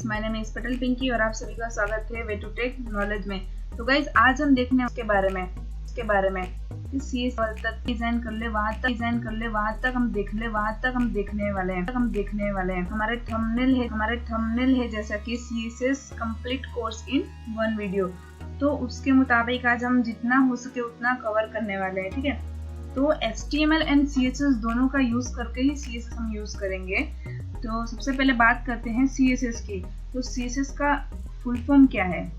My name is Patel Pinky और आप सभी का स्वागत है वे टू टेक नॉलेज में। तो गाइज आज हम देखने उसके बारे में कि CSS तक डिजाइन कर ले, वहां तक हम देख ले, वहां तक हम देखने वाले हैं। हमारे थंबनेल है जैसा कि CSS complete course in one video. तो उसके मुताबिक आज हम जितना हो सके उतना कवर करने वाले हैं, ठीक है। तो HTML एंड CSS दोनों का यूज करके ही CSS हम यूज करेंगे। तो सबसे पहले बात करते हैं CSS की। तो CSS का फुल फॉर्म क्या है?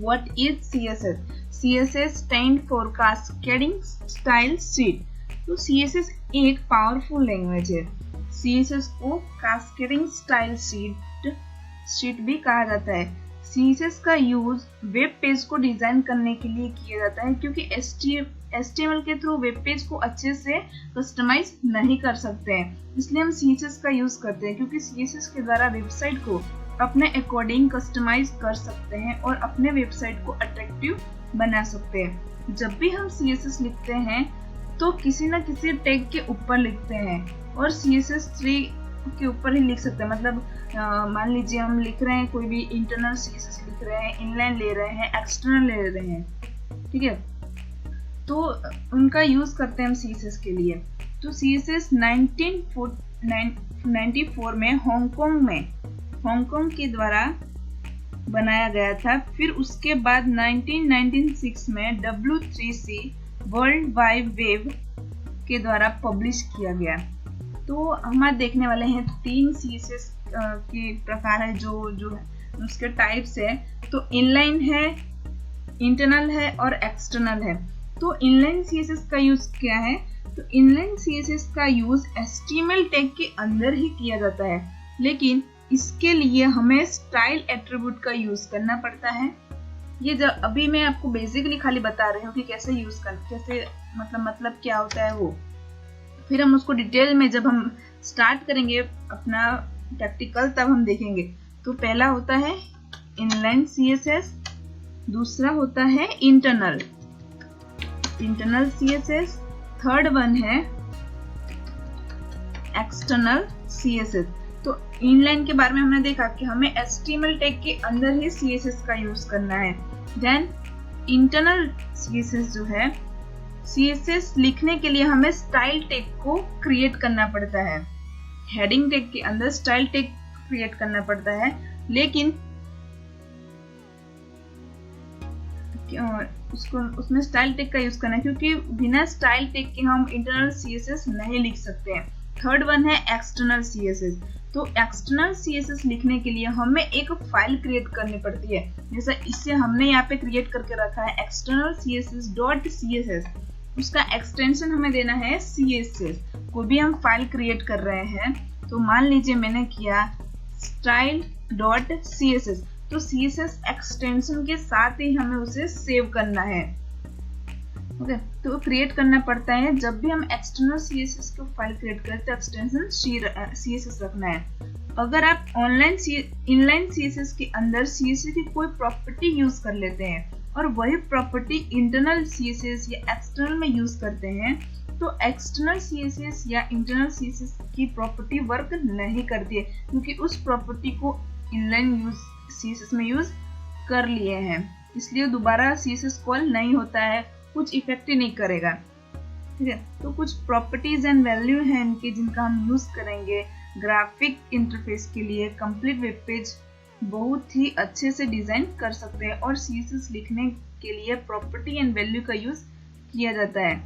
What is CSS? CSS stand for cascading style sheet. तो CSS एक पावरफुल लैंग्वेज है। CSS को कास्केडिंग स्टाइल शीट भी कहा जाता है। CSS का यूज वेब पेज को डिजाइन करने के लिए किया जाता है, क्योंकि HTML के थ्रू वेब पेज को अच्छे से कस्टमाइज नहीं कर सकते हैं, इसलिए हम CSS का यूज करते हैं, क्योंकि CSS के द्वारा वेबसाइट को अपने अकॉर्डिंग कस्टमाइज कर सकते हैं और अपने वेबसाइट को अट्रैक्टिव बना सकते हैं। जब भी हम CSS लिखते हैं तो किसी न किसी टैग के ऊपर लिखते हैं और CSS 3 के ऊपर ही लिख सकते हैं। मतलब मान लीजिए हम लिख रहे हैं, कोई भी इंटरनल CSS लिख रहे हैं, इनलाइन ले रहे हैं, एक्सटर्नल ले रहे हैं, ठीक है। तो उनका यूज करते हैं हम CSS के लिए। तो CSS 1994 में हांगकांग के द्वारा बनाया गया था। फिर उसके बाद 1996 में W3C वर्ल्ड वाइड वेब के द्वारा पब्लिश किया गया। तो हम देखने वाले हैं 3 CSS के प्रकार है, जो उसके टाइप्स है। तो इनलाइन है, इंटरनल है और एक्सटर्नल है। तो इनलाइन CSS का यूज क्या है? तो इनलाइन CSS का यूज HTML टैग के अंदर ही किया जाता है, लेकिन इसके लिए हमें स्टाइल एट्रीब्यूट का यूज करना पड़ता है। ये जब अभी मैं आपको बेसिकली खाली बता रही हूँ कि कैसे यूज कर, कैसे मतलब क्या होता है वो। फिर हम उसको डिटेल में जब हम स्टार्ट करेंगे अपना प्रैक्टिकल तब हम देखेंगे। तो पहला होता है इनलाइन CSS, दूसरा होता है इंटरनल CSS, थर्ड वन है एक्सटर्नल CSS। तो इनलाइन के बारे में हमने देखा कि हमें HTML टैग के अंदर ही CSS का यूज करना है। देन इंटरनल CSS जो है, CSS लिखने के लिए हमें स्टाइल टैग को क्रिएट करना पड़ता है। हेडिंग टैग के अंदर स्टाइल टैग क्रिएट करना पड़ता है, लेकिन उसमें स्टाइल टैग का यूज करना है, क्योंकि बिना स्टाइल टैग के हम इंटरनल CSS नहीं लिख सकते हैं। थर्ड वन है एक्सटर्नल CSS। तो एक्सटर्नल CSS लिखने के लिए हमें एक फाइल क्रिएट करनी पड़ती है, जैसा इससे हमने यहाँ पे क्रिएट करके रखा है external CSS.css। उसका एक्सटेंशन हमें देना है CSS। कोई भी हम फाइल क्रिएट कर रहे हैं, तो मान लीजिए मैंने किया style.css, तो CSS एक्सटेंशन के साथ ही हमें उसे सेव करना है। ओके, तो क्रिएट करना पड़ता है। जब भी हम एक्सटर्नल CSS को फाइल क्रिएट करें तो एक्सटेंशन CSS रखना है। अगर आप इनलाइन CSS के अंदर CSS की कोई प्रॉपर्टी यूज कर लेते हैं और वही प्रॉपर्टी इंटरनल CSS या एक्सटर्नल में यूज करते हैं, तो एक्सटर्नल CSS या इंटरनल CSS की प्रॉपर्टी वर्क नहीं करती है, क्योंकि उस प्रॉपर्टी को इनलाइन CSS में यूज कर लिए हैं, इसलिए दोबारा CSS कॉल नहीं होता है, कुछ इफेक्ट ही नहीं करेगा, ठीक है। तो कुछ प्रॉपर्टीज एंड वैल्यू हैं इनके, जिनका हम यूज करेंगे ग्राफिक इंटरफेस के लिए। कंप्लीट वेब पेज बहुत ही अच्छे से डिजाइन कर सकते हैं और CSS लिखने के लिए प्रॉपर्टी एंड वैल्यू का यूज किया जाता है।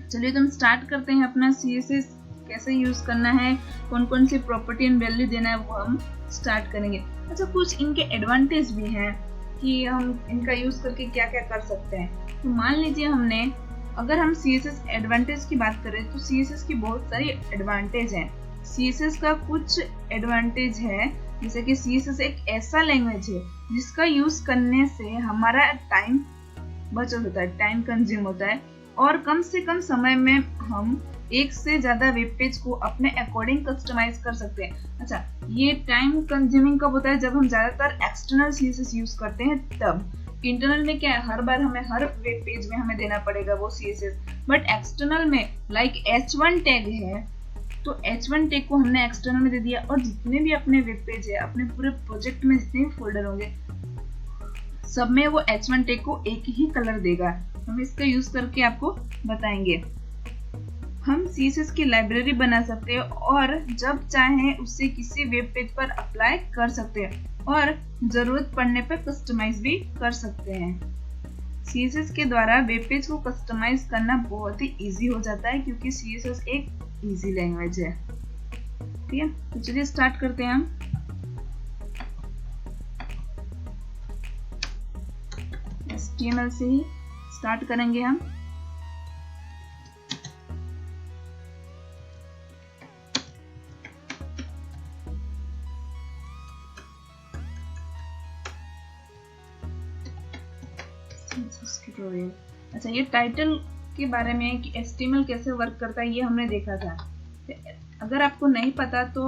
चलिए तो हम स्टार्ट करते हैं अपना CSS कैसे यूज करना है, कौन कौन सी प्रॉपर्टी एंड वैल्यू देना है, वो हम स्टार्ट करेंगे। अच्छा, कुछ इनके एडवांटेज भी हैं कि हम इनका यूज करके क्या क्या कर सकते हैं। तो मान लीजिए अगर हम CSS एडवांटेज की बात करें तो CSS की बहुत सारी एडवांटेज हैं। CSS का कुछ एडवांटेज है, जैसे कि CSS एक ऐसा लैंग्वेज है जिसका यूज करने से हमारा टाइम बचत होता है, टाइम कंज्यूम होता है, और कम से कम समय में हम एक से ज्यादा वेब पेज को अपने अकॉर्डिंग कस्टमाइज कर सकते हैं। अच्छा, ये टाइम कंज्यूमिंग कब होता है? जब हम ज्यादातर एक्सटर्नल CSS यूज करते हैं तब। इंटरनल में क्या है, हर बार हर वेब पेज में हमें देना पड़ेगा वो CSS, बट एक्सटर्नल में लाइक H1 टैग है, तो H1 टैग को हमने एक्सटर्नल में दे दिया और जितने भी अपने वेब पेज है, अपने पूरे प्रोजेक्ट में जितने भी फोल्डर होंगे सब में वो H1 टैग को एक ही कलर देगा। हम इसका यूज करके आपको बताएंगे। हम CSS की लाइब्रेरी बना सकते हैं और जब चाहें उससे किसी वेब पेज पर अप्लाई कर सकते हैं और जरूरत पड़ने पर कस्टमाइज भी कर सकते हैं। CSS के द्वारा वेब पेज को कस्टमाइज करना बहुत ही इजी हो जाता है क्योंकि CSS एक इजी लैंग्वेज है। ठीक है, तो चलिए स्टार्ट करते हैं हम। HTML से ही स्टार्ट करेंगे हम। अच्छा, ये टाइटल के बारे में है कि HTML कैसे वर्क करता है, ये हमने देखा था। अगर आपको नहीं पता तो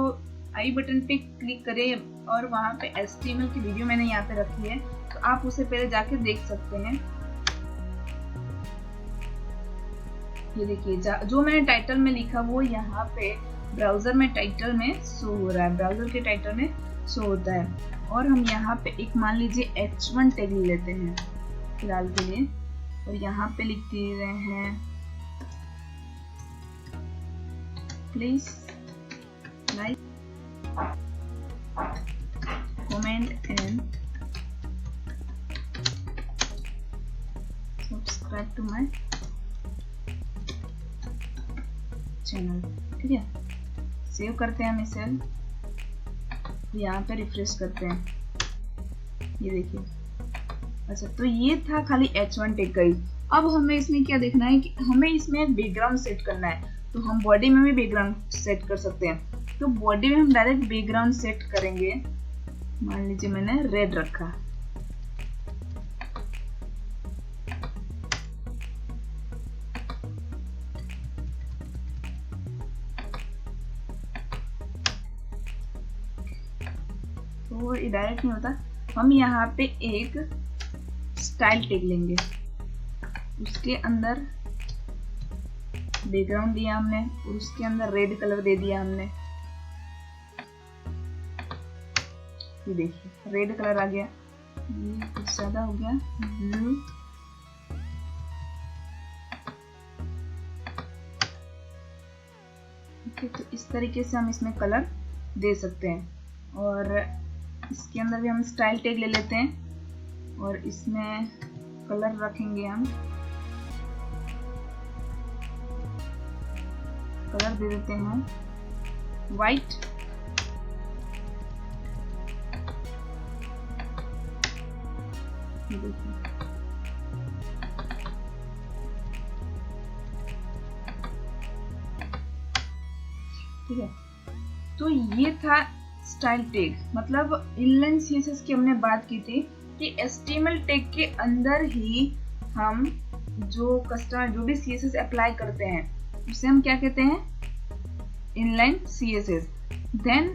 आई बटन पे क्लिक करें और वहां पे HTML की वीडियो मैंने यहाँ पे रखी है, तो आप उसे पहले जाके देख सकते हैं। ये देखिए, जो मैंने टाइटल में लिखा वो यहाँ पे ब्राउजर में टाइटल में शो हो रहा है, ब्राउजर के टाइटल में शो होता है। और हम यहाँ पे एक मान लीजिए H1 टैग ले लेते हैं फिलहाल के लिए और यहाँ पे लिख दे रहे हैं please like comment and subscribe to my channel. ठीक है, सेव करते हैं हम इसे, यहाँ पे रिफ्रेश करते हैं। ये देखिए, अच्छा तो ये था खाली H1 टैग का ही। अब हमें इसमें क्या देखना है कि हमें इसमें बैकग्राउंड सेट करना है, तो हम बॉडी में भी बैकग्राउंड सेट कर सकते हैं। तो बॉडी में हम डायरेक्ट बैकग्राउंड सेट करेंगे। मान लीजिए मैंने रेड रखा, तो वो डायरेक्ट नहीं होता। हम यहाँ पे एक स्टाइल टैग लेंगे, उसके अंदर बैकग्राउंड दिया हमने और उसके अंदर रेड कलर दे दिया हमने। ये देखिए रेड कलर आ गया, ये कुछ ज्यादा हो गया ब्लू। तो इस तरीके से हम इसमें कलर दे सकते हैं। और इसके अंदर भी हम स्टाइल टैग ले लेते हैं और इसमें कलर रखेंगे हम, कलर दे देते हैं वाइट। ठीक है, तो ये था स्टाइल टैग। मतलब इनलाइन CSS की हमने बात की थी कि HTML टैग के अंदर ही हम जो भी CSS अप्लाई करते हैं उसे हम क्या कहते हैं, इनलाइन CSS। देन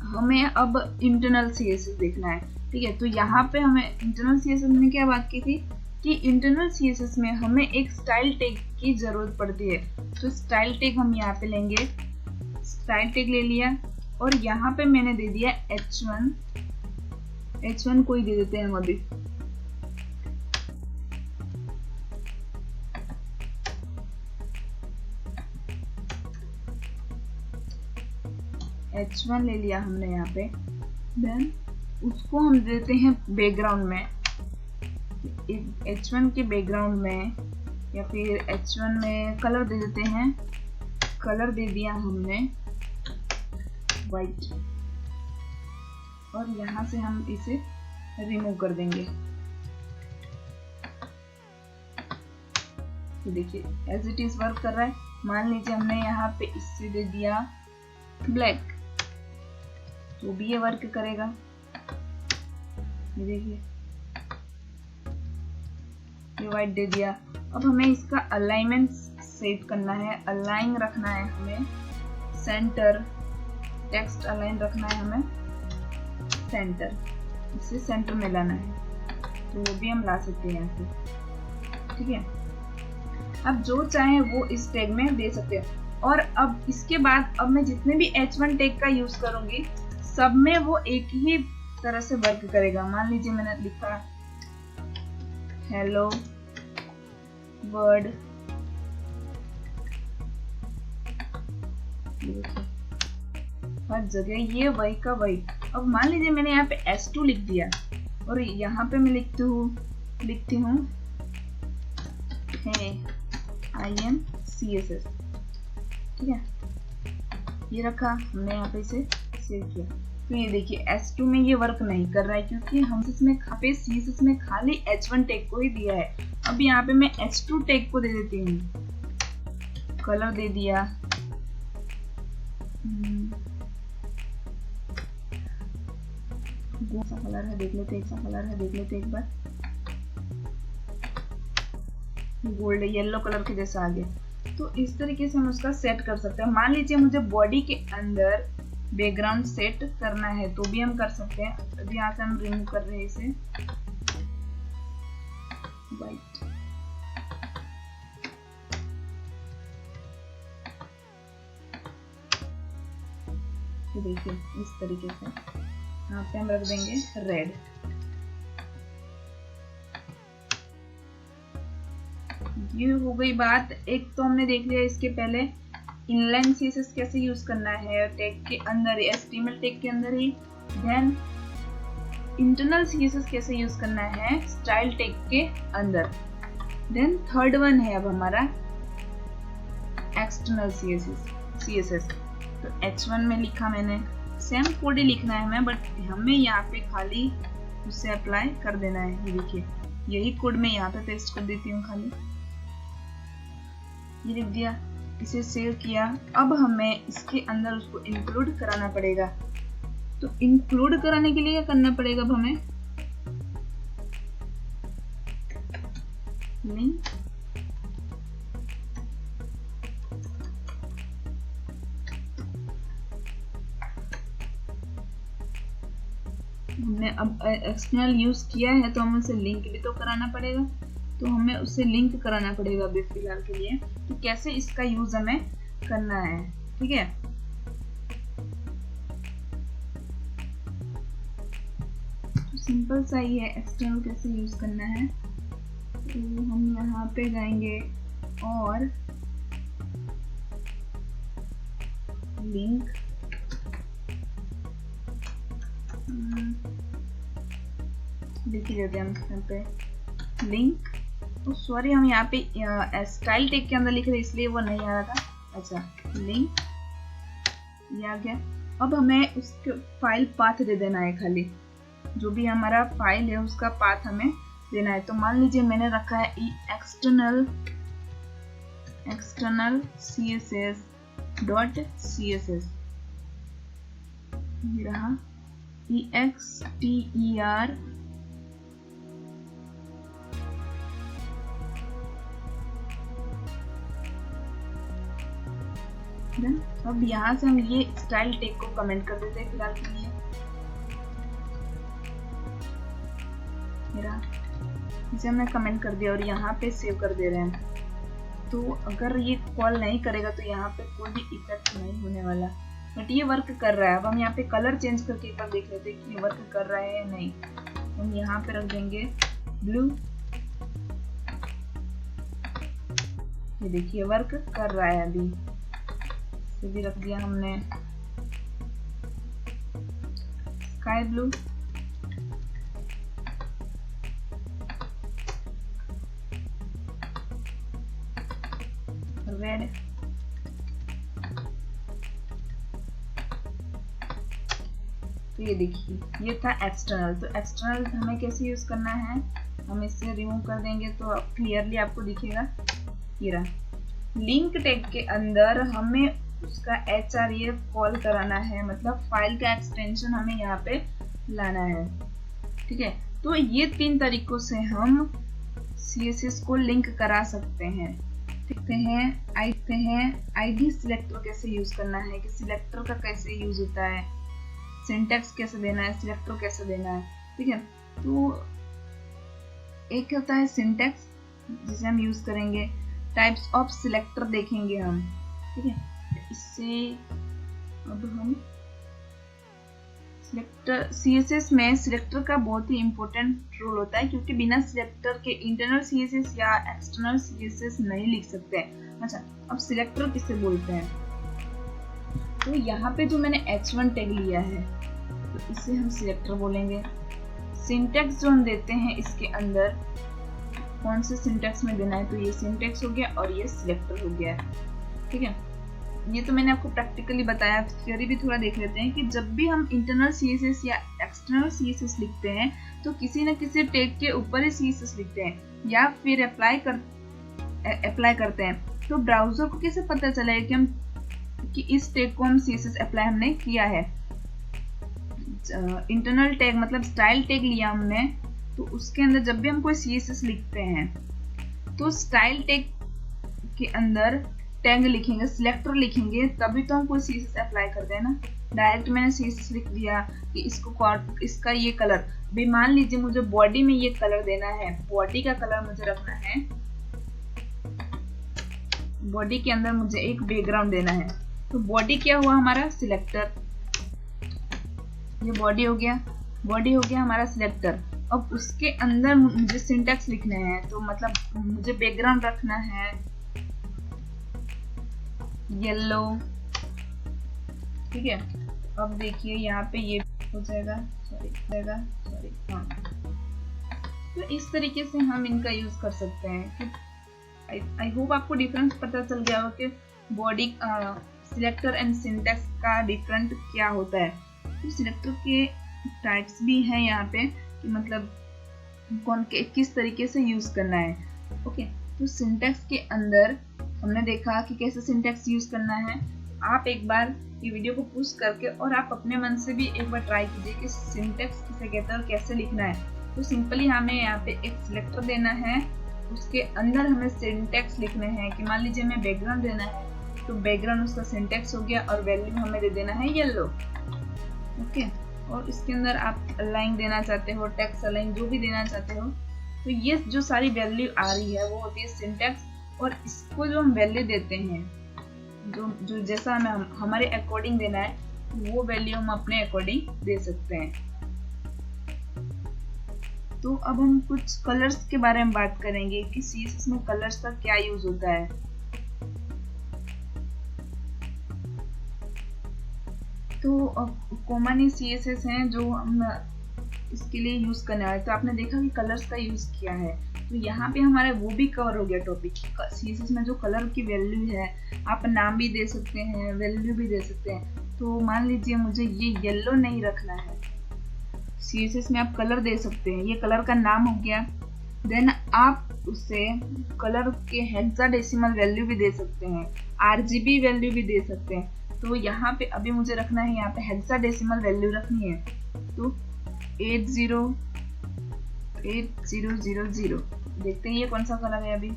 हमें अब इंटरनल CSS देखना है। ठीक है, तो यहाँ पे हमें इंटरनल CSS में क्या बात की थी कि इंटरनल CSS में हमें एक स्टाइल टैग की जरूरत पड़ती है। तो स्टाइल टैग हम यहाँ पे लेंगे, स्टाइल टैग ले लिया और यहाँ पे मैंने दे दिया H1 को ही दे देते हैं हम अभी। H1 ले लिया हमने यहाँ पे। देन उसको हम देते हैं बैकग्राउंड में, H1 के बैकग्राउंड में या फिर H1 में कलर दे देते हैं। कलर दे दिया हमने वाइट और यहाँ से हम इसे रिमूव कर देंगे। तो देखिए एज इट इज वर्क कर रहा है। मान लीजिए हमने यहाँ पे इससे दे दिया ब्लैक, तो भी ये वर्क करेगा। ये देखिए ये व्हाइट दे दिया। अब हमें इसका अलाइनमेंट सेट करना है, अलाइन रखना है हमें सेंटर, टेक्स्ट अलाइन रखना है हमें सेंटर, इसे सेंटर में लाना है। तो वो भी हम ला सकते हैं यहाँ से। ठीक है, अब जो चाहे वो इस टैग में दे सकते हैं। और अब इसके बाद अब मैं जितने भी H1 टैग का यूज करूंगी सब में वो एक ही तरह से वर्क करेगा। मान लीजिए मैंने लिखा हेलो वर्ड, हर जगह ये वही का वही। अब मान लीजिए मैंने यहाँ पे S2 लिख दिया और यहाँ पे मैं लिखती हूँ है IM CSS, ठीक है, ये रखा हमने यहाँ पे इसे सेव किया। तो ये देखिए S2 में ये वर्क नहीं कर रहा है क्योंकि हम इसमें CSS में खाली H1 टैग को ही दिया है। अब यहाँ पे मैं H2 टैग को दे देती हूँ, कलर दे दिया, कौन सा कलर है देख लेते, एक बार, गोल्ड येलो कलर के जैसा आ गया। तो इस तरीके से हम उसका सेट कर सकते हैं। मान लीजिए मुझे बॉडी के अंदर बैकग्राउंड सेट करना है तो भी हम कर सकते हैं। अभी यहाँ से हम रिमूव कर रहे हैं इसे, वाइट, तो देखिए इस तरीके से यहाँ पे हम रख देंगे रेड। ये हो गई बात। एक तो हमने देख लिया इसके पहले इनलाइन सीएसएस कैसे यूज करना है टैग के अंदर ही, HTML टैग के अंदर ही। देन इंटरनल सीएसएस कैसे यूज करना है स्टाइल टैग के अंदर। देन थर्ड वन है अब हमारा एक्सटर्नल सीएसएस। तो H1 में लिखा मैंने, सेम कोड ही लिखना है हमें, बट हमें यहाँ पे खाली उसे अप्लाई कर देना है। ये देखिए यही कोड मैं यहाँ पे पेस्ट कर देती हूँ, खाली ये लिख दिया, इसे सेव किया। अब हमें इसके अंदर उसको इंक्लूड कराना पड़ेगा। तो इंक्लूड कराने के लिए क्या करना पड़ेगा, अब हमें लिंक हमने अब एक्सटर्नल यूज किया है तो हमें उसे लिंक भी तो कराना पड़ेगा। तो हमें उसे लिंक कराना पड़ेगा अभी फिलहाल के लिए। तो कैसे इसका यूज हमें करना है, ठीक है। तो सिंपल सा ही है एक्सटर्नल कैसे यूज करना है। तो हम यहाँ पे जाएंगे और लिंक लिख देते हैं हम यहाँ पे लिंक। तो सॉरी हम यहाँ पे स्टाइल टैग के अंदर लिख रहे इसलिए वो नहीं आ रहा था। अच्छा लिंक ये आ गया। अब हमें उसके फाइल पाथ दे देना है, खाली जो भी हमारा फाइल है उसका पाथ हमें देना है। तो मान लीजिए मैंने रखा है एक्सटर्नल css ये रहा exter अब यहाँ से हम ये स्टाइल टैग को कमेंट कर देते हैं फिलहाल के लिए। मेरा इसे हमने कमेंट कर दिया और यहाँ पे सेव कर दे रहे हैं। तो अगर ये कॉल नहीं करेगा तो यहाँ पे कोई भी इफेक्ट नहीं होने वाला, बट ये वर्क कर रहा है। अब हम यहाँ पे कलर चेंज करके एक बार देख लेते हैं कि ये वर्क कर रहा है या नहीं। हम यहाँ पे रख देंगे ब्लू, ये देखिए वर्क कर रहा है। अभी भी रख दिया हमने स्काई ब्लू, रेड, तो ये देखिए ये था एक्सटर्नल। तो एक्सटर्नल हमें कैसे यूज करना है, हम इसे रिमूव कर देंगे तो क्लियरली आपको दिखेगा। ये रहा लिंक टैग के अंदर हमें उसका href कॉल कराना है, मतलब फाइल का एक्सटेंशन हमें यहाँ पे लाना है, ठीक है। तो ये तीन तरीकों से हम CSS को लिंक करा सकते हैं। देखते हैं आईडी सिलेक्टर कैसे यूज करना है, कि सिलेक्टर का कैसे यूज होता है, सिंटैक्स कैसे देना है, सिलेक्टर कैसे देना है, ठीक है। तो एक होता है सिंटैक्स जिसे हम यूज करेंगे, टाइप्स ऑफ सिलेक्टर देखेंगे हम, ठीक है। इससे अब हम सिलेक्टर, CSS में सिलेक्टर का बहुत ही इंपॉर्टेंट रोल होता है, क्योंकि बिना सिलेक्टर के इंटरनल CSS या एक्सटर्नल CSS नहीं लिख सकते हैं। अच्छा, अब सिलेक्टर किसे बोलते हैं? तो यहाँ पे जो मैंने H1 टैग लिया है तो इसे हम सिलेक्टर बोलेंगे। सिंटैक्स जो हम देते हैं इसके अंदर कौन से सिंटैक्स में देना है, तो ये सिंटैक्स हो गया और ये सिलेक्टर हो गया, ठीक है। ये तो मैंने आपको प्रैक्टिकली बताया, थियोरी भी थोड़ा देख लेते हैं कि जब भी हम इंटरनल CSS या एक्सटर्नल CSS लिखते हैं तो किसी न किसी टैग के ऊपर ही CSS लिखते हैं या फिर अप्लाई करते हैं। तो ब्राउजर को कैसे पता चलेगा कि इस टैग को हम CSS अप्लाई हमने किया है? इंटरनल टैग मतलब स्टाइल टैग लिया हमने, तो उसके अंदर जब भी हम कोई CSS लिखते हैं तो स्टाइल टैग के अंदर टैग लिखेंगे, सिलेक्टर लिखेंगे, तभी तो हम कोई CSS अप्लाई करते हैं ना। डायरेक्ट मैंने CSS लिख दिया कि इसका ये कलर, भी मान लीजिए मुझे बॉडी में ये कलर देना है, बॉडी का कलर मुझे रखना है, बॉडी के अंदर मुझे एक बैकग्राउंड देना है, तो बॉडी क्या हुआ हमारा? सिलेक्टर। ये बॉडी हो गया हमारा सिलेक्टर। अब उसके अंदर मुझे सिंटैक्स लिखने हैं, तो मतलब मुझे बैकग्राउंड रखना है येलो, ठीक है। अब देखिए यहाँ पे ये हो जाएगा, सॉरी हाँ। तो इस तरीके से हम इनका यूज कर सकते हैं। आई होप आपको डिफरेंस पता चल गया हो कि बॉडी सिलेक्टर एंड सिंटैक्स का डिफरेंट क्या होता है। तो सिलेक्टर के टाइप्स भी हैं यहाँ पे कि मतलब किस तरीके से यूज करना है। ओके, तो सिंटैक्स के अंदर हमने देखा कि कैसे सिंटैक्स यूज करना है। आप एक बार ये वीडियो को पुश करके और आप अपने मन से भी एक बार ट्राई कीजिए कि सिंटैक्स किसे कहते हैं और कैसे लिखना है। तो सिंपली हमें यहाँ पे एक सिलेक्टर देना है, उसके अंदर हमें सिंटैक्स लिखने हैं कि मान लीजिए हमें बैकग्राउंड देना है, तो बैकग्राउंड उसका सिंटैक्स हो गया और वैल्यू हमें दे देना है येलो। ओके, और इसके अंदर आप अलाइन देना चाहते हो, टेक्स्ट अलाइन जो भी देना चाहते हो, तो ये जो सारी वैल्यू आ रही है वो होती है सिंटैक्स। और इसको जो हम वैल्यू देते हैं, जो जैसा हमें हमारे अकॉर्डिंग देना है वो वैल्यू हम अपने अकॉर्डिंग दे सकते हैं। तो अब हम कुछ कलर्स के बारे में बात करेंगे कि CSS में कलर्स का क्या यूज होता है। तो कॉमन ही CSS हैं जो हम इसके लिए यूज करने वाले। तो आपने देखा कि कलर्स का यूज किया है, तो यहाँ पे हमारा वो भी कवर हो गया टॉपिक। CSS में जो कलर की वैल्यू है, आप नाम भी दे सकते हैं, वैल्यू भी दे सकते हैं। तो मान लीजिए मुझे ये येलो नहीं रखना है, CSS में आप कलर दे सकते हैं, ये कलर का नाम हो गया। देन आप उसे कलर के हेक्साडेसिमल वैल्यू भी दे सकते हैं, RGB वैल्यू भी दे सकते हैं। तो यहाँ पे अभी मुझे रखना है, यहाँ पे हेक्साडेसिमल वैल्यू रखनी है, तो 8000। देखते हैं ये कौन सा कलर है। अभी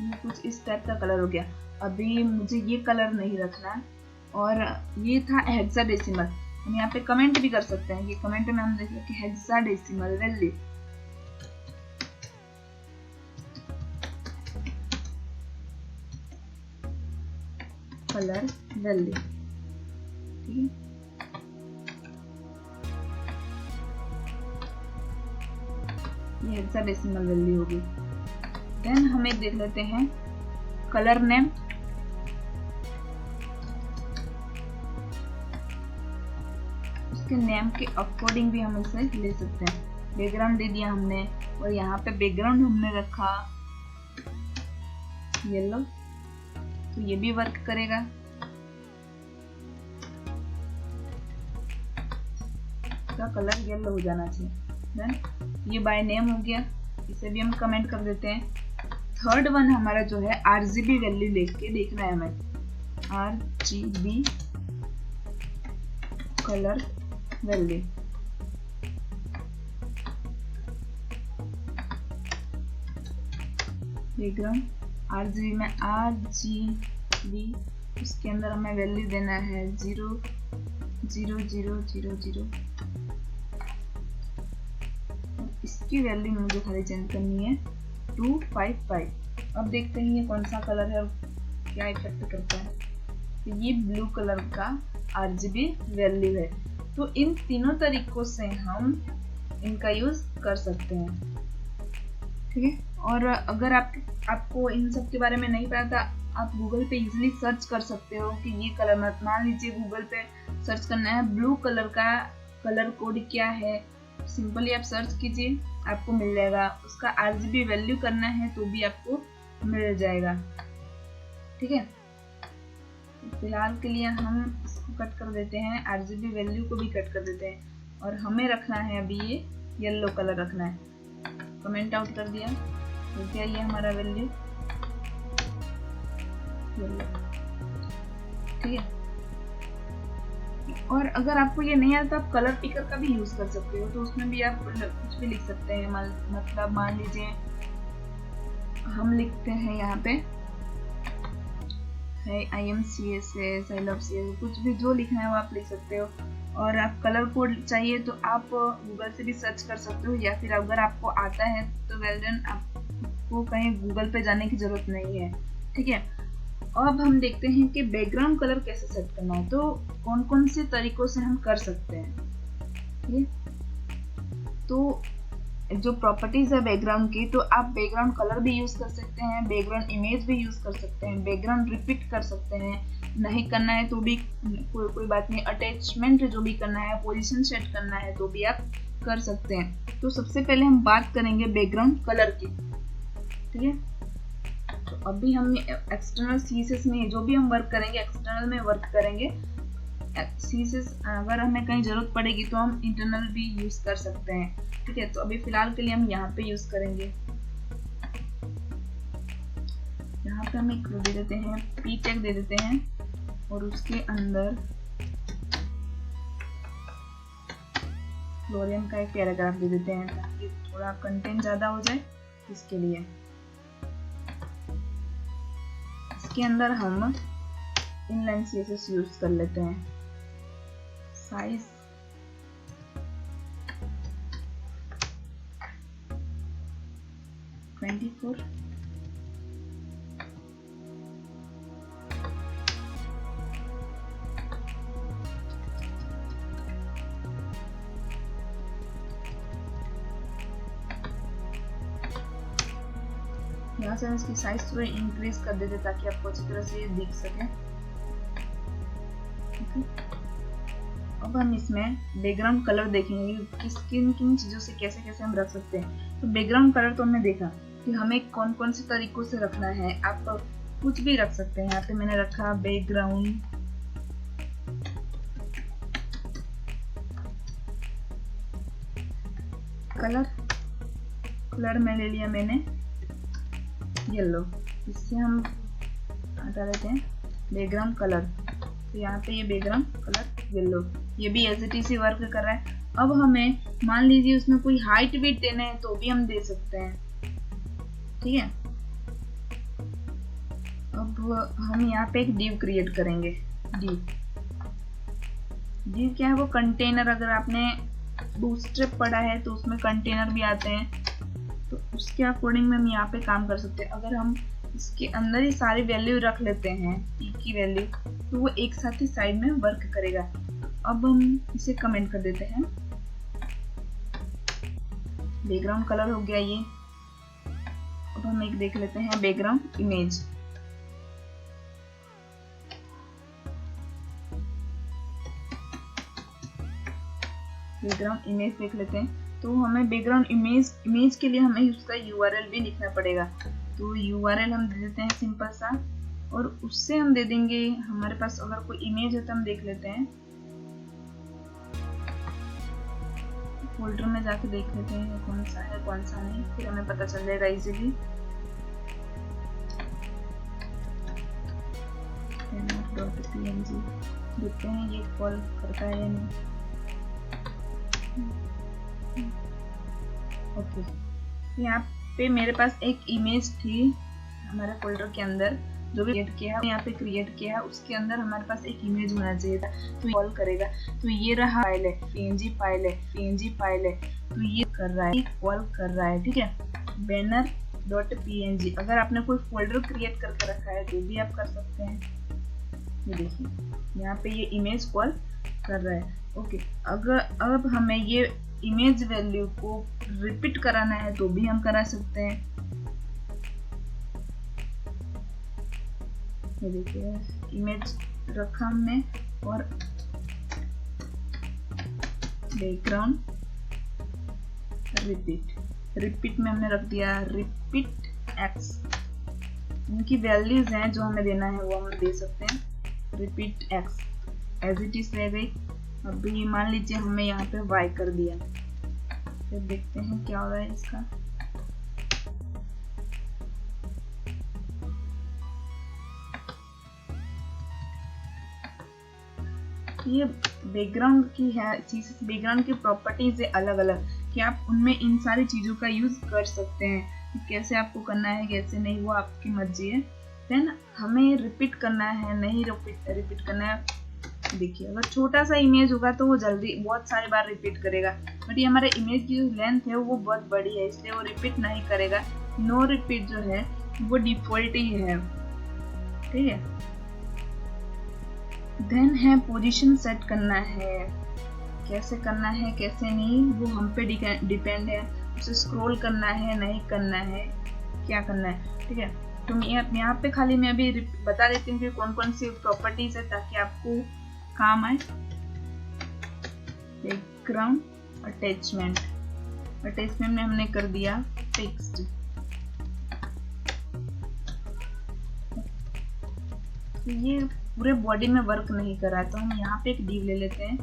ये कुछ इस टाइप का कलर हो गया। अभी मुझे ये कलर नहीं रखना, और ये था हेक्साडेसिमल। हम यहाँ पे कमेंट भी कर सकते हैं, ये कमेंट में हम देखें कि हेक्साडेसिमल वैल्यू, कलर वैल्यू, ठीक है। ये हेक्साडेसिमल वैल्यू होगी। देन हम एक देख लेते हैं कलर नेम। उसके नेम के अकॉर्डिंग भी हम इसे ले सकते हैं। बैकग्राउंड दे दिया हमने, और यहाँ पे बैकग्राउंड हमने रखा येलो, तो ये भी वर्क करेगा। इसका कलर येलो हो जाना चाहिए। देन ये बाय नेम हो गया, इसे भी हम कमेंट कर देते हैं। थर्ड वन हमारा जो है RGB वैल्यू लेके देखना है हमें, RGB colour value. Background RGB में RGB, उसके अंदर हमें वैल्यू देना है 00000। इसकी वैल्यू मुझे खाली चेंज करनी है 255। अब देखते हैं ये कौन सा कलर है और क्या इफेक्ट करता है। तो ये ब्लू कलर का RGB वैल्यू है। तो इन तीनों तरीकों से हम इनका यूज कर सकते हैं, ठीक है। और अगर आपको इन सब के बारे में नहीं पता, आप गूगल पे इजीली सर्च कर सकते हो कि ये कलर, मान लीजिए गूगल पे सर्च करना है ब्लू कलर का कलर कोड क्या है, सिंपली आप सर्च कीजिए, आपको मिल जाएगा। उसका RGB वैल्यू करना है तो भी आपको मिल जाएगा, ठीक है। फिलहाल के लिए हम इसको कट कर देते हैं, RGB वैल्यू को भी कट कर देते हैं, और हमें रखना है अभी ये येलो कलर रखना है। कमेंट आउट कर दिया, तो क्या ये हमारा वैल्यू येलो, ठीक है। और अगर आपको ये नहीं आता, आप कलर पिकर का भी यूज कर सकते हो, तो उसमें भी आप कुछ भी लिख सकते हैं। मतलब मान लीजिए हम लिखते हैं यहाँ पे I am CSS, I love CSS, कुछ भी जो लिखना है वो आप लिख सकते हो। और आप कलर कोड चाहिए तो आप गूगल से भी सर्च कर सकते हो, या फिर अगर आपको आता है तो वेल डन, आपको कहीं गूगल पे जाने की जरूरत नहीं है, ठीक है। अब हम देखते हैं कि बैकग्राउंड कलर कैसे सेट करना है, तो कौन कौन से तरीकों से हम कर सकते हैं, ठीक है। तो जो प्रॉपर्टीज है बैकग्राउंड की, तो आप बैकग्राउंड कलर भी यूज कर सकते हैं, बैकग्राउंड इमेज भी यूज कर सकते हैं, बैकग्राउंड रिपीट कर सकते हैं, नहीं करना है तो भी कोई बात नहीं, अटैचमेंट जो भी करना है, पोजीशन सेट करना है तो भी आप कर सकते हैं। तो सबसे पहले हम बात करेंगे बैकग्राउंड कलर की, ठीक है। तो अभी हम एक्सटर्नल CSS में जो भी हम वर्क करेंगे, एक्सटर्नल में वर्क करेंगे। CSS अगर हमें कहीं जरूरत पड़ेगी तो हम इंटरनल भी यूज कर सकते हैं, ठीक है। तो अभी फिलहाल के लिए हम यहाँ पे यूज करेंगे, यहाँ पे हम एक दे देते हैं, P टैग दे देते हैं, और उसके अंदर फ्लोरियन का एक पैराग्राफ दे देते हैं, ताकि थोड़ा कंटेंट ज्यादा हो जाए इसके लिए। इसके अंदर हम इनलाइन CSS यूज कर लेते हैं। साइज 24, यहाँ से हम इसकी साइज थोड़ी इंक्रीज कर देते ताकि आपको अच्छी तरह से ये दिख सके। अब हम इसमें बैकग्राउंड कलर देखेंगे किन किन चीजों से कैसे कैसे हम रख सकते हैं। तो बैकग्राउंड कलर तो हमने देखा कि हमें कौन कौन से तरीकों से रखना है, आप कुछ भी रख सकते हैं। यहाँ पे मैंने रखा बैकग्राउंड कलर में ले लिया मैंने येलो, इससे हम हटा देते हैं बैकग्राउंड कलर। तो यहाँ पे ये बैकग्राउंड कलर येलो, ये भी एज इट इज वर्क कर रहा है। अब हमें मान लीजिए उसमें कोई हाइट भी देना है तो भी हम दे सकते हैं, ठीक है। अब हम यहाँ पे एक div क्रिएट करेंगे। div क्या है, वो कंटेनर। अगर आपने बूटस्ट्रैप पढ़ा है तो उसमें कंटेनर भी आते हैं, तो उसके अकॉर्डिंग में हम यहाँ पे काम कर सकते हैं। अगर हम इसके अंदर ही सारी वैल्यू रख लेते हैं, p की वैल्यू, तो वो एक साथ ही साइड में वर्क करेगा। अब हम इसे कमेंट कर देते हैं, बैकग्राउंड कलर हो गया ये। अब हम एक देख लेते हैं बैकग्राउंड इमेज। बैकग्राउंड इमेज देख लेते हैं। तो हमें बैकग्राउंड इमेज के लिए हमें उसका URL भी लिखना पड़ेगा। तो URL हम दे देते हैं सिंपल सा, और उससे हम दे देंगे, हमारे पास अगर कोई इमेज है तो हम देख लेते हैं, फोल्डर में जाके देख लेते हैं कौन सा है कौन सा नहीं, फिर हमें पता चल जाएगा इजीली। .png देखते हैं ये कॉल करता है या नहीं। ओके, यहाँ पे मेरे पास एक इमेज थी हमारे फोल्डर के अंदर जो भी क्रिएट किया है, यहाँ पे क्रिएट किया है, उसके अंदर हमारे पास एक इमेज होना चाहिए था। तो कॉल करेगा, तो ये रहा फाइल है, png फाइल है, तो ये कर रहा है, कॉल कर रहा है, ठीक है। Banner .png। अगर आपने कोई फोल्डर क्रिएट करके रखा है तो भी आप कर सकते हैं। ये देखिए यहाँ पे ये इमेज कॉल कर रहा है। ओके, अगर अब हमें ये इमेज वैल्यू को रिपीट कराना है तो भी हम करा सकते हैं। ये देखिए इमेज रखा हमने और बैकग्राउंड रिपीट में हमने रख दिया रिपीट एक्स। इनकी वैल्यूज हैं जो हमें देना है वो हम दे सकते हैं। Repeat X as it is रह गई। अभी मान लीजिए हमें यहाँ पे वाई कर दिया, फिर देखते हैं क्या हो रहा है इसका। ये बैकग्राउंड की है चीज, बैकग्राउंड की प्रॉपर्टीज है अलग अलग कि आप उनमें इन सारी चीजों का यूज कर सकते हैं। कैसे आपको करना है कैसे नहीं वो आपकी मर्जी है। देन हमें रिपीट करना है नहीं रिपीट करना है। देखिए अगर छोटा सा इमेज होगा तो वो जल्दी बहुत सारी बार रिपीट करेगा, बट ये हमारे इमेज की जो लेंथ है वो बहुत बड़ी है इसलिए वो रिपीट नहीं करेगा। नो रिपीट जो है वो डिफॉल्ट ही है, ठीक है। देन है पोजीशन सेट करना है, कैसे करना है कैसे नहीं वो हम पे डिपेंड है। उसे स्क्रॉल करना है नहीं करना है क्या करना है, ठीक है। तो यहाँ पे खाली मैं अभी बता देती हूँ कि कौन कौन सी प्रॉपर्टीज है ताकि आपको काम आए। बैकग्राउंड अटैचमेंट में हमने कर दिया फिक्स्ड। ये पूरे बॉडी में वर्क नहीं कर रहा है तो हम यहाँ पे एक div ले लेते हैं।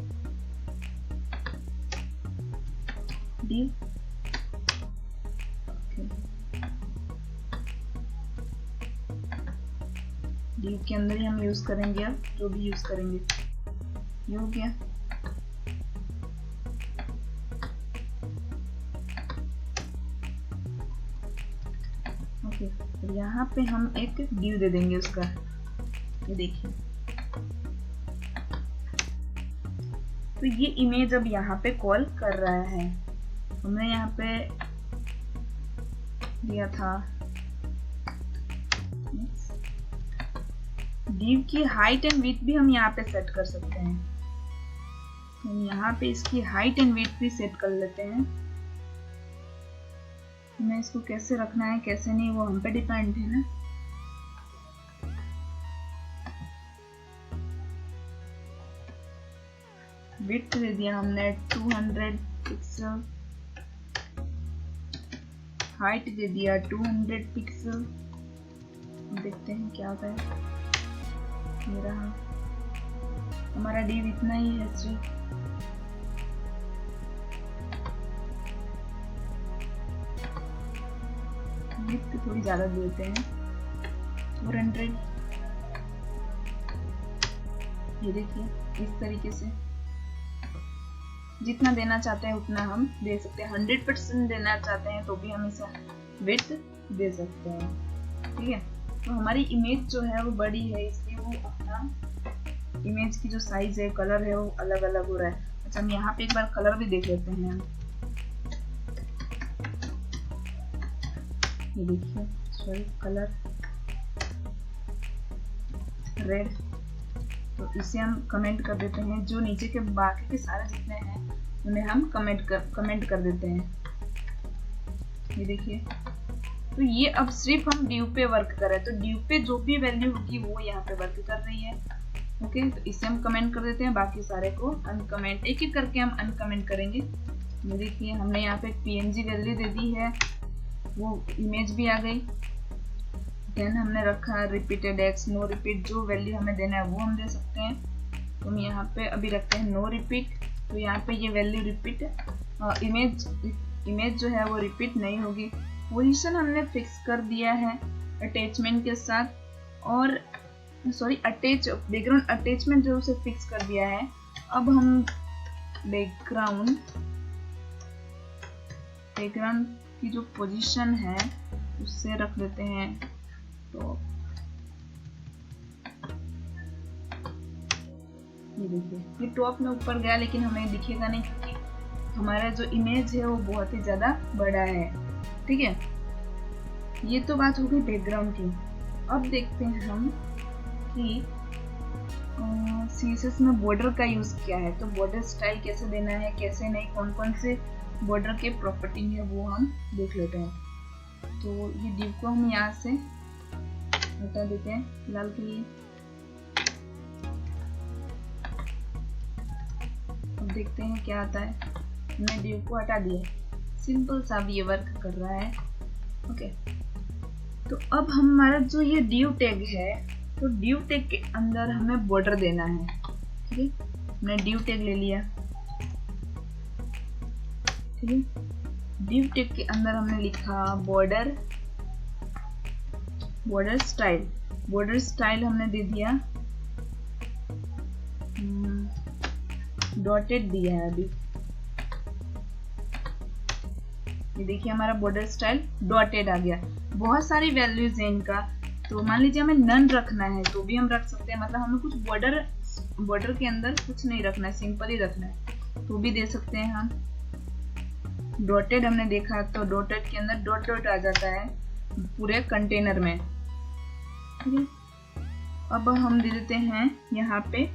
div div के अंदर ही हम यूज करेंगे, अब जो भी यूज करेंगे। ये हो गया। ओके, तो यहाँ पे हम एक div दे देंगे उसका। ये देखिए तो ये इमेज अब यहाँ पे कॉल कर रहा है। हमने यहाँ पे दिया था div की हाइट एंड विड्थ भी हम यहाँ पे सेट कर सकते हैं। हम यहाँ पे इसकी हाइट एंड विड्थ भी सेट कर लेते हैं। हमें इसको कैसे रखना है कैसे नहीं वो हम पे डिपेंड है ना। विड्थ दे दिया हमने 200 पिक्सल, हाइट दे दिया 200 पिक्सल। देखते हैं क्या होता है। ये रहा हमारा div इतना ही है सिर्फ। विड्थ थोड़ी ज्यादा देते हैं 400। ये देखिए इस तरीके से जितना देना चाहते हैं उतना हम दे सकते हैं। 100% देना चाहते हैं तो भी हम इसे विड्थ दे सकते हैं, ठीक है। तो हमारी इमेज जो है वो बड़ी है इसलिए वो अपना इमेज की जो साइज है कलर है वो अलग अलग हो रहा है। अच्छा हम यहाँ पे एक बार कलर भी देख लेते हैं। ये देखिए सॉरी कलर रेड, तो इसे हम कमेंट कर देते हैं। जो नीचे के बाकी के सारे जितने हैं उन्हें हम कमेंट कर देते हैं। ये देखिए तो ये अब सिर्फ हम div पे वर्क कर रहे हैं, तो div पे जो भी वैल्यू होगी वो यहाँ पे वर्क कर रही है। ओके, तो इसे हम कमेंट कर देते हैं, बाकी सारे को अनकमेंट एक एक करके हम अनकमेंट करेंगे। ये देखिए हमने यहाँ पे png वैल्यू दे दी है, वो इमेज भी आ गई। देन हमने रखा रिपीटेड एक्स, नो रिपीट, जो वैल्यू हमें देना है वो हम दे सकते हैं। तो हम यहाँ पे अभी रखते हैं नो रिपीट, तो यहाँ पे ये वैल्यू रिपीट इमेज जो है वो रिपीट नहीं होगी। पोजीशन हमने फिक्स कर दिया है अटैचमेंट के साथ, और सॉरी बैकग्राउंड अटैचमेंट जो उसे फिक्स कर दिया है। अब हम बैकग्राउंड की जो पोजीशन है उससे रख देते हैं। तो ये देखिए ये टॉप में ऊपर गया लेकिन हमें दिखेगा नहीं क्योंकि हमारा जो इमेज है वो बहुत ही ज्यादा बड़ा है, ठीक है। ये तो बात हो गई बैकग्राउंड की। अब देखते हैं हम कि CSS में बॉर्डर का यूज क्या है। तो बॉर्डर स्टाइल कैसे देना है, कैसे नहीं, कौन कौन से बॉर्डर के प्रॉपर्टी है वो हम देख लेते हैं। तो ये div को हम यहाँ से हटा देते हैं फिलहाल के लिए। अब देखते हैं क्या आता है। हमने div को हटा दिया, सिंपल सा भी ये वर्क कर रहा है। ओके, तो अब हमारा जो ये div टैग है, तो div टैग के अंदर हमें बॉर्डर देना है। ठीक है, हमने div टैग ले लिया। ठीक है, div टैग के अंदर हमने लिखा बॉर्डर स्टाइल। बॉर्डर स्टाइल हमने दे दिया, डॉटेड दिया है अभी। ये देखिए हमारा बॉर्डर स्टाइल डॉटेड आ गया। बहुत सारी वैल्यूज है इनका, तो मान लीजिए हमें नन रखना है तो भी हम रख सकते हैं। मतलब हमें कुछ बॉर्डर के अंदर कुछ नहीं रखना है, सिंपल ही रखना है तो भी दे सकते हैं हम। डॉटेड हमने देखा तो डॉटेड के अंदर डॉट डॉट आ जाता है पूरे कंटेनर में। ठीक है, अब हम दे देते हैं यहाँ पे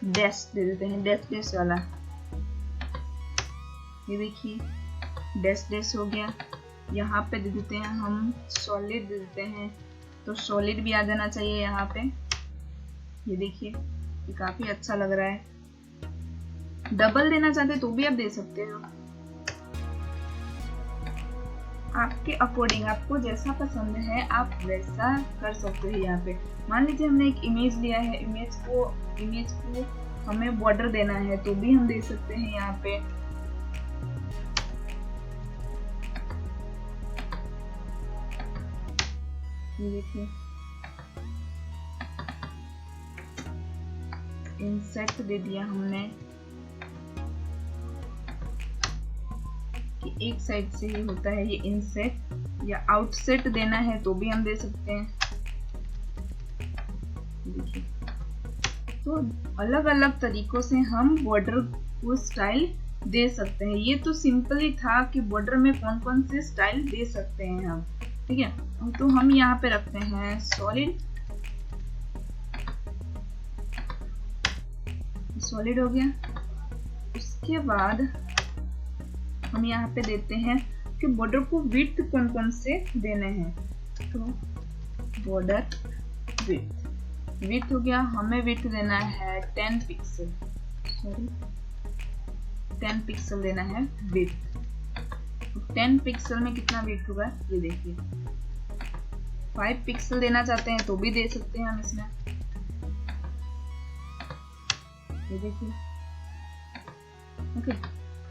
डैश दे देते हैं, डैश वाला। ये देखिए डैश हो गया। यहाँ पे दे देते हैं हम सॉलिड दे देते हैं, तो सॉलिड भी आ जाना चाहिए यहाँ पे। ये देखिए ये काफी अच्छा लग रहा है। डबल देना चाहते तो भी आप दे सकते हो, आपके अकॉर्डिंग, आपको जैसा पसंद है आप वैसा कर सकते हो। यहाँ पे मान लीजिए हमने एक इमेज लिया है, इमेज को हमें बॉर्डर देना है तो भी हम दे सकते हैं यहाँ पे। ये देखिए इंसेट दे दिया हमने कि एक साइड से ही होता है ये इंसेट, या आउटसेट देना है तो भी हम दे सकते हैं। देखिए तो अलग अलग तरीकों से हम बॉर्डर को स्टाइल दे सकते हैं। ये तो सिंपल ही था कि बॉर्डर में कौन कौन से स्टाइल दे सकते हैं हम। ठीक है, तो हम यहाँ पे रखते हैं सॉलिड हो गया। उसके बाद हम यहाँ पे देते हैं कि बॉर्डर को विड्थ कौन कौन से देने हैं। तो बॉर्डर विड्थ हो गया, हमें विड्थ देना है 10 पिक्सल, 10 पिक्सल देना है विड्थ। 10 पिक्सल में कितना विड्थ होगा ये देखिए। 5 पिक्सल देना चाहते हैं तो भी दे सकते हैं हम इसमें। ये देखिए ओके,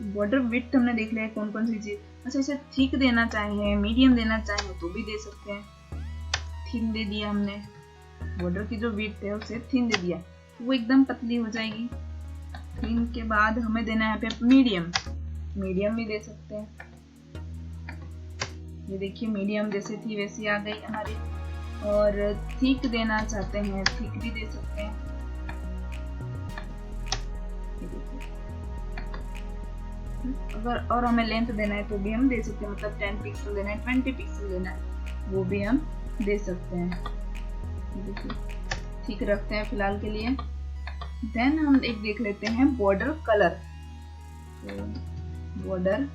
बॉर्डर विड्थ हमने देख लिया कौन कौन सी चीज। अच्छा, इसे थिक देना चाहे, मीडियम देना चाहे तो भी दे सकते हैं। थिन दे दिया हमने, बॉर्डर की जो विड्थ है उसे थिन दे दिया, वो एकदम पतली हो जाएगी। थिन के बाद हमें देना है पे मीडियम भी दे सकते हैं। ये देखिए मीडियम जैसे थी वैसी आ गई हमारी। और थिक देना चाहते हैं थिक भी दे सकते हैं। अगर और हमें लेंथ देना है तो भी हम दे सकते हैं, मतलब 10 पिक्सल देना है, 20 पिक्सल देना है वो भी हम दे सकते हैं। ठीक रखते हैं फिलहाल के लिए। देन हम एक देख लेते हैं बॉर्डर कलर। बॉर्डर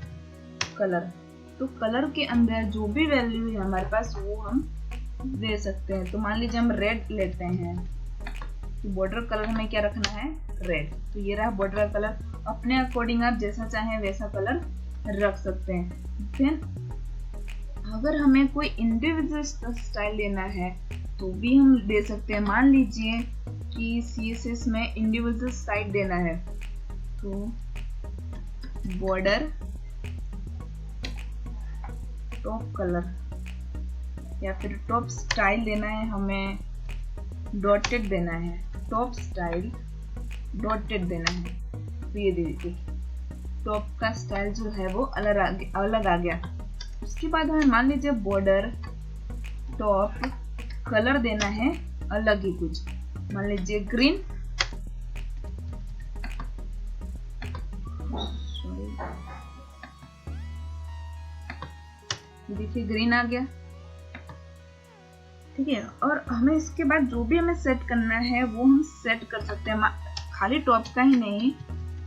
कलर, तो कलर के अंदर जो भी वैल्यू है हमारे पास वो हम दे सकते हैं। तो मान लीजिए हम रेड लेते हैं, तो बॉर्डर कलर हमें क्या रखना है, रेड। तो ये रहा बॉर्डर कलर। अपने अकॉर्डिंग आप जैसा चाहें वैसा कलर रख सकते हैं। देन अगर हमें कोई इंडिविजुअल स्टाइल देना है तो भी हम दे सकते हैं। मान लीजिए कि CSS में इंडिविजुअल स्टाइल देना है, तो बॉर्डर टॉप कलर या फिर टॉप स्टाइल देना है, हमें डॉटेड देना है, टॉप स्टाइल डॉटेड देना है। तो ये दे दीजिए, टॉप का स्टाइल जो है वो अलग आ गया। उसके बाद हमें मान लीजिए बॉर्डर टॉप कलर देना है अलग ही कुछ, मान लीजिए ग्रीन, देखिए ग्रीन आ गया, ठीक है। और हमें इसके बाद जो भी हमें सेट करना है वो हम सेट कर सकते हैं, खाली टॉप का ही नहीं,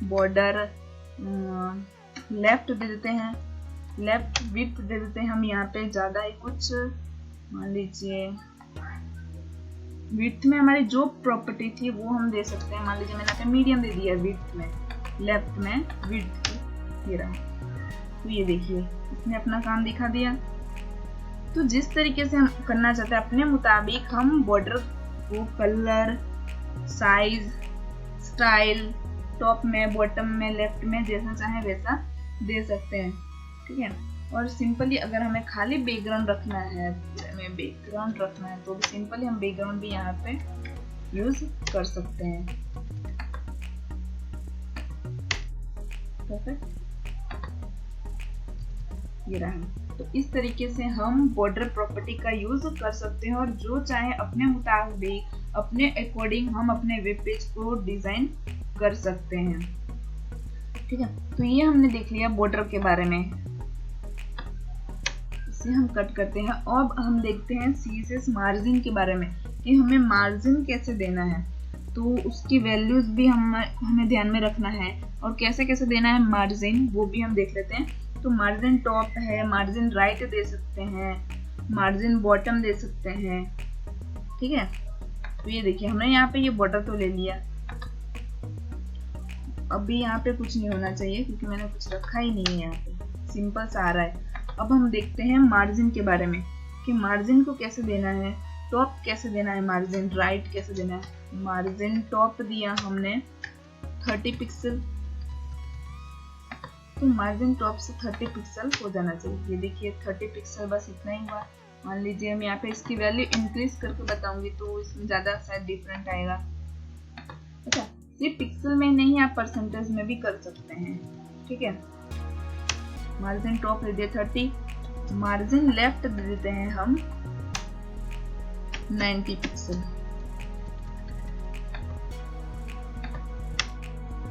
बॉर्डर लेफ्ट दे देते हैं, लेफ्ट विड्थ दे देते हैं हम यहाँ पे ज्यादा ही कुछ, मान लीजिए विड्थ में हमारी जो प्रॉपर्टी थी वो हम दे सकते हैं, मान लीजिए मैंने यहाँ पे मीडियम दे दिया विड्थ में, लेफ्ट में विड्थ की, ये रहा। तो ये देखिए इसने अपना काम दिखा दिया। तो जिस तरीके से हम करना चाहते हैं अपने मुताबिक हम बॉर्डर को कलर, साइज, स्टाइल, टॉप में, बॉटम में, लेफ्ट में जैसा चाहे वैसा दे सकते हैं, ठीक है। और सिंपली अगर हमें खाली बैकग्राउंड रखना है, बैकग्राउंड रखना है तो भी सिंपली हम बैकग्राउंड भी यहाँ पे यूज कर सकते हैं। परफेक्ट, ये रहा। तो इस तरीके से हम बॉर्डर प्रॉपर्टी का यूज कर सकते हैं और जो चाहे अपने मुताबिक, अपने अकॉर्डिंग हम अपने वेब पेज को डिजाइन कर सकते हैं, ठीक है। तो ये हमने देख लिया बॉर्डर के बारे में, इसे हम कट करते हैं। अब हम देखते हैं CSS मार्जिन के बारे में कि हमें मार्जिन कैसे देना है, तो उसकी वैल्यूज भी हमें ध्यान में रखना है और कैसे कैसे देना है मार्जिन वो भी हम देख लेते हैं। तो मार्जिन टॉप है, मार्जिन राइट दे सकते हैं, मार्जिन बॉटम दे सकते हैं, ठीक है। तो ये देखिए हमने यहाँ पे ये बॉर्डर तो ले लिया, अभी यहाँ पे कुछ नहीं होना चाहिए क्योंकि मैंने कुछ रखा ही नहीं है, यहाँ पे सिंपल सा आ रहा है। अब हम देखते हैं मार्जिन के बारे में कि मार्जिन को कैसे देना है, टॉप कैसे देना है, मार्जिन राइट कैसे देना है। मार्जिन टॉप दिया हमने 30 पिक्सल, तो मार्जिन टॉप से 30 पिक्सल हो जाना चाहिए। ये देखिए 30 पिक्सल, बस इतना ही हुआ। मान लीजिए हम यहाँ पे इसकी वैल्यू इंक्रीज करके बताऊंगी तो इसमें ज्यादा शायद डिफरेंट आएगा। अच्छा, सिर्फ पिक्सल में नहीं, आप परसेंटेज में भी कर सकते हैं, ठीक है। मार्जिन टॉप दे दिया 30, मार्जिन लेफ्ट दे देते हैं हम 90 पिक्सल,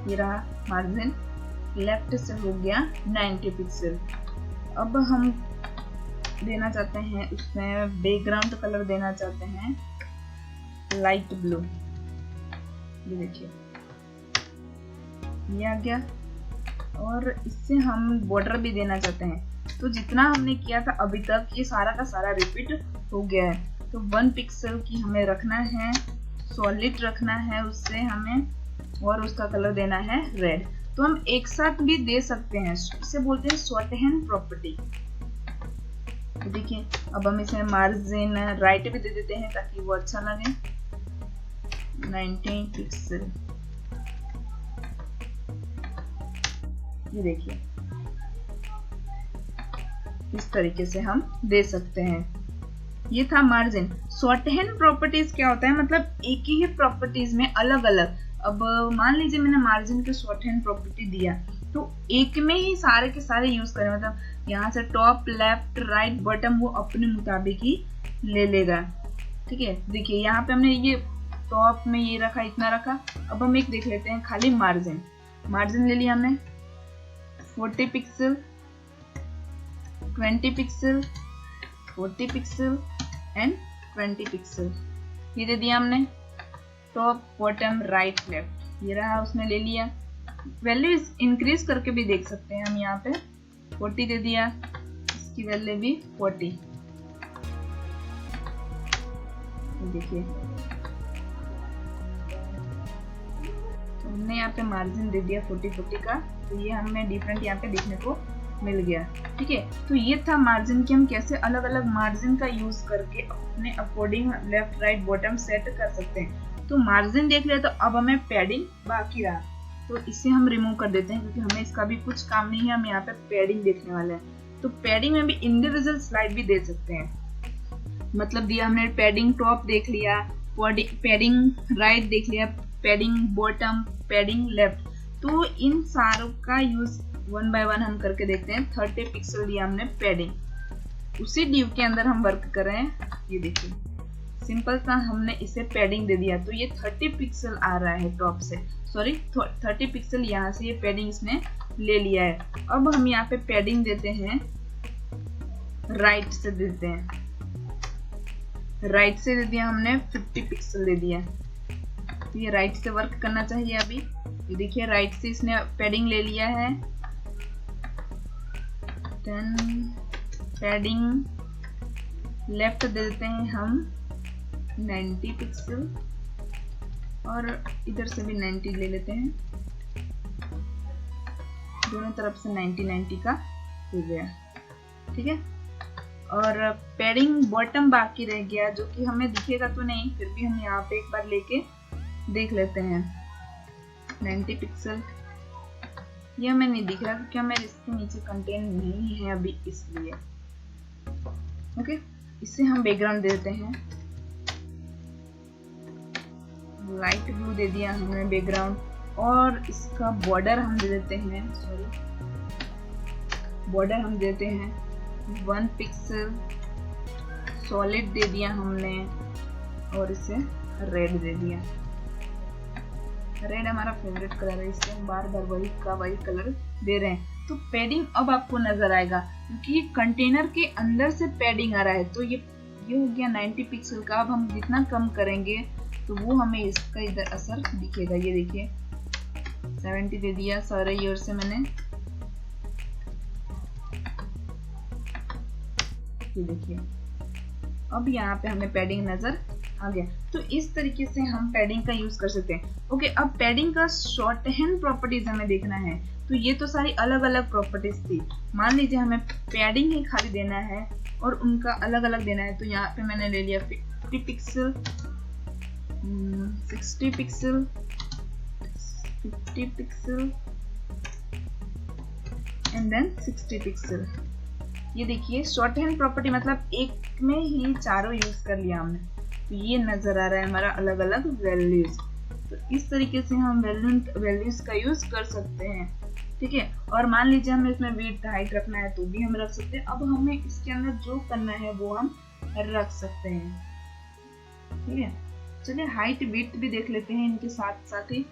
ये रहा मार्जिन लेफ्ट से हो गया 90 पिक्सल। अब हम देना चाहते हैं उसमें बैकग्राउंड कलर देना चाहते हैं लाइट ब्लू, ये देखिए ये आ गया। और इससे हम बॉर्डर भी देना चाहते हैं, तो जितना हमने किया था अभी तक ये सारा का सारा रिपीट हो गया है। तो 1 पिक्सल की हमें रखना है, सॉलिड रखना है उससे हमें, और उसका कलर देना है रेड। तो हम एक साथ भी दे सकते हैं, इसे बोलते हैं शॉर्टहैंड प्रॉपर्टी। तो देखिए अब हम इसे मार्जिन राइट भी दे देते हैं ताकि वो अच्छा लगे, 19 पिक्सल, ये देखिए इस तरीके से हम दे सकते हैं। ये था मार्जिन। शॉर्टहैंड प्रॉपर्टीज क्या होता है, मतलब एक ही प्रॉपर्टीज में अलग अलग। अब मान लीजिए मैंने मार्जिन के शॉर्टहैंड प्रॉपर्टी दिया तो एक में ही सारे के सारे यूज करें, मतलब यहाँ से टॉप, लेफ्ट, राइट, बॉटम वो अपने मुताबिक ही ले लेगा, ठीक है। देखिए यहाँ पे हमने ये टॉप में ये रखा, इतना रखा। अब हम एक देख लेते हैं खाली मार्जिन। मार्जिन ले लिया हमने 40 pixel, 20 pixel, 40 pixel and 20 pixel, ये दे दिया हमने। टॉप, बॉटम, राइट, लेफ्ट, ये रहा उसने ले लिया। वैल्यू इंक्रीज करके भी देख सकते हैं हम, यहाँ पे 40 दे दिया, इसकी वैल्यू भी 40, देखिए तो हमने यहाँ पे मार्जिन दे दिया 40 का, तो ये हमें डिफरेंट यहाँ पे देखने को मिल गया, ठीक है। तो ये था मार्जिन कि हम कैसे अलग अलग मार्जिन का यूज करके अपने according left, right, bottom set कर सकते हैं। तो मार्जिन देख लिया, तो अब हमें पैडिंग बाकी रहा, तो इसे हम रिमूव कर देते हैं क्योंकि हमें इसका भी कुछ काम नहीं है, हम यहाँ पे पैडिंग देखने वाले हैं। तो पैडिंग में भी इंडिविजुअल स्लाइड भी दे सकते हैं, मतलब दिया हमने पैडिंग टॉप देख लिया, पैडिंग राइट देख लिया, पैडिंग बॉटम, पैडिंग लेफ्ट। तो इन सारों का यूज 1 बाय 1 हम करके देखते हैं। 30 पिक्सल दिया हमने पैडिंग, उसी डिव के अंदर हम वर्क कर रहे हैं। ये देखिए सिंपल सा हमने इसे पैडिंग दे दिया, तो ये 30 पिक्सल आ रहा है टॉप से, सॉरी 30 पिक्सल यहाँ से ये पैडिंग इसने ले लिया है। अब हम यहाँ पे पैडिंग देते हैं राइट से देते हैं, राइट से दे दिया हमने 50 पिक्सल दे दिया। तो ये राइट से वर्क करना चाहिए। अभी ये देखिए राइट से इसने पैडिंग ले लिया है 10, पैडिंग लेफ्ट दे देते हैं हम 90 पिक्सल और इधर से भी 90 ले लेते हैं, दोनों तरफ से 90 का हो गया। ठीक है, और पैडिंग बॉटम बाकी रह गया जो कि हमें दिखेगा तो नहीं, फिर भी हम यहाँ पे एक बार लेके देख लेते हैं 90 पिक्सल। ये हमें नहीं दिख रहा क्योंकि हमें इसके नीचे कंटेंट नहीं है अभी, इसलिए। ओके, इससे हम बैकग्राउंड देते हैं, लाइट ब्लू दे दिया हमने बैकग्राउंड, और इसका बॉर्डर हम दे देते हैं, सॉरी बॉर्डर हम देते हैं 1 पिक्सल, सॉलिड दे दिया हमने, और इसे रेड दे दिया। रेड हमारा फेवरेट कलर है, इससे हम बार बार वही का वही कलर दे रहे हैं। तो पैडिंग अब आपको नजर आएगा क्योंकि कंटेनर के अंदर से पैडिंग आ रहा है। तो ये हो गया 90 पिक्सल का। अब हम जितना कम करेंगे तो वो हमें इसका इधर असर दिखेगा। ये देखिए 70 दे दिया, सारे ईयर से मैंने, ये देखिए अब यहाँ पे हमें पैडिंग नजर आ गया। तो इस तरीके से हम पैडिंग का यूज कर सकते हैं। ओके, अब पैडिंग का शॉर्ट हैंड प्रॉपर्टीज हमें देखना है। तो ये तो सारी अलग अलग प्रॉपर्टीज थी। मान लीजिए हमें पैडिंग ही खाली देना है और उनका अलग अलग देना है। तो यहाँ पे मैंने ले लिया 50 pixel, 60 pixel, 50 pixel and then 60 pixel. ये देखिए शॉर्ट हैंड प्रॉपर्टी मतलब एक में ही चारों यूज कर लिया हमने। तो ये नजर आ रहा है हमारा अलग अलग वैल्यूज। तो इस तरीके से हम वैल्यूज का यूज कर सकते हैं। ठीक है, और मान लीजिए हमें इसमें विड्थ हाइट रखना है तो भी हम रख सकते हैं। अब हमें इसके अंदर जो करना है वो हम रख सकते हैं। ठीक है, चलिए हाइट विड्थ भी देख लेते हैं इनके साथ साथ ही।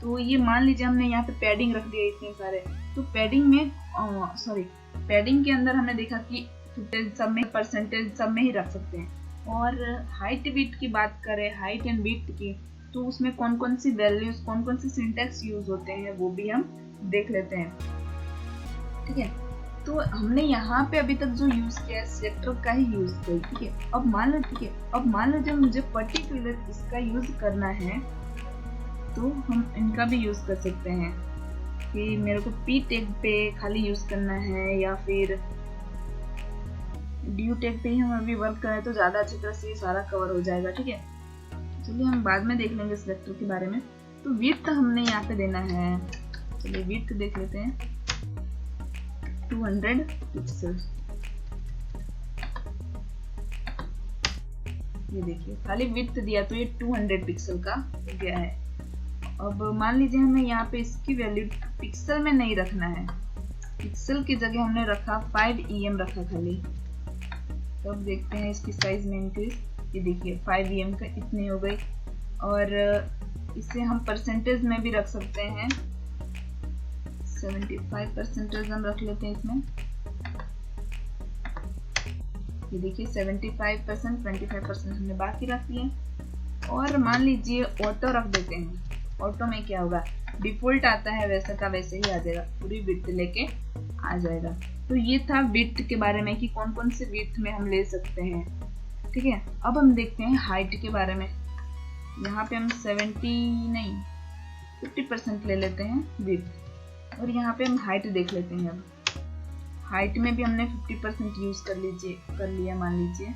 तो ये मान लीजिए हमने यहाँ पे पैडिंग रख दिया इतने सारे। तो पैडिंग में पैडिंग के अंदर हमने देखा कि सब में परसेंटेज सब में ही रख सकते हैं। और हाइट विड्थ की बात करें, हाइट एंड विड्थ की, तो उसमें कौन कौन सी वैल्यूज, कौन कौन से सिंटैक्स यूज होते हैं वो भी हम देख लेते हैं। ठीक है, तो हमने यहाँ पे अभी तक जो यूज किया है सिलेक्टर का ही यूज किया। ठीक है, अब मान लो जब मुझे पर्टिकुलर इसका यूज करना है तो हम इनका भी यूज कर सकते हैं कि मेरे को पी टैग पे खाली यूज करना है या फिर ड्यू टैग पे ही हम अभी वर्क करें तो ज्यादा अच्छी तरह से ये सारा कवर हो जाएगा। ठीक है, चलिए हम बाद में देख लेंगे सिलेक्टर के बारे में। तो विड्थ हमने यहाँ पे देना है, चलिए विड्थ देख लेते हैं 200 पिक्सल। ये देखिए खाली विड्थ दिया तो ये 200 पिक्सल का हो गया है। अब मान लीजिए हमें यहाँ पे इसकी वैल्यू पिक्सल में नहीं रखना है, पिक्सल की जगह हमने रखा 5 EM रखा खाली। तो अब देखते हैं इसकी साइज में इंक्रीज। ये देखिए 5 EM का इतने हो गई। और इसे हम परसेंटेज में भी रख सकते हैं, 75% हम रख लेते हैं इसमें। ये देखिए 75%, 25% हमने बाकी रख दिए। और मान लीजिए ऑटो रख देते हैं। ऑटो में क्या होगा, डिफॉल्ट आता है वैसे का वैसे ही आ जाएगा, पूरी विड्थ लेके आ जाएगा। तो ये था विड्थ के बारे में कि कौन कौन से विड्थ में हम ले सकते हैं। ठीक है, अब हम देखते हैं हाइट के बारे में। यहाँ पे हम 50% ले लेते हैं विड्थ, और यहाँ पे हम हाइट देख लेते हैं। अब हाइट में भी हमने 50% यूज कर लिया मान लीजिए।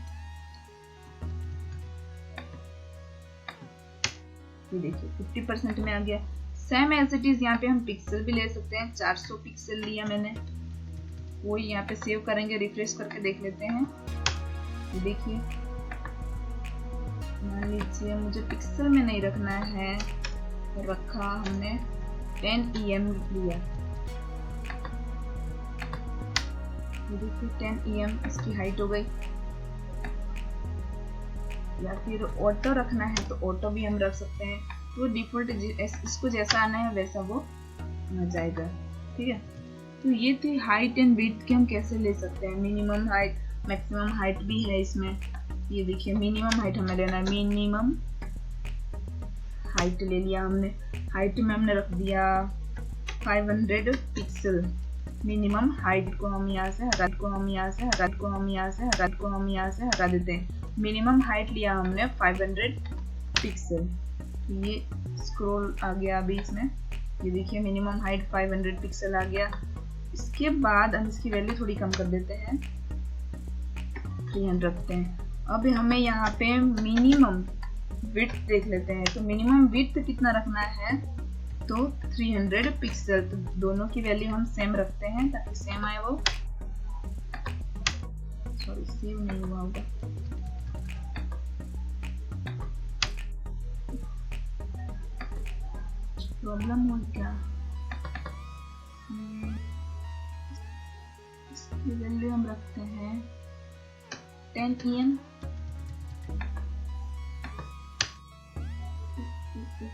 ये देखिए 50% में आ गया। सेम एज इट इज यहाँ पे हम पिक्सल भी ले सकते हैं, 400 पिक्सल लिया मैंने, वो यहाँ पे सेव करेंगे, रिफ्रेश करके देख लेते हैं। ये देखिए मान लीजिए मुझे पिक्सल में नहीं रखना है, रखा हमने 10 EM लिया। ये देखिए 10 EM इसकी हाइट हो गई। या फिर ऑटो रखना है तो ऑटो भी हम रख सकते हैं। तो डिफॉल्ट इसको जैसा आना है वैसा वो आ जाएगा। ठीक है, तो ये थी हाइट एंड विड्थ के हम कैसे ले सकते हैं, मिनिमम हाइट, मैक्सिमम हाइट भी है इसमें। ये देखिए मिनिमम हाइट हमें लेना है, मिनिमम हाइट ले लिया हमने। हाइट में हमने रख दिया 500 पिक्सल। मिनिमम हाइट को हम यहाँ से हटा, हटा देते हैं। मिनिमम हाइट लिया हमने 500 पिक्सल। ये स्क्रॉल आ गया अभी इसमें, ये देखिए मिनिमम हाइट 500 पिक्सल आ गया। इसके बाद हम इसकी वैल्यू थोड़ी कम कर देते हैं, 300 रखते हैं। अब हमें यहाँ पे मिनिमम विड्थ देख लेते हैं। तो मिनिमम विड्थ कितना रखना है, तो 300 पिक्सल। तो दोनों की वैल्यू हम सेम रखते हैं ताकि सेम आए वो। सॉरी सेव नहीं हुआ होगा, प्रॉब्लम हो क्या। इसकी वैल्यू हम रखते हैं 10 EN।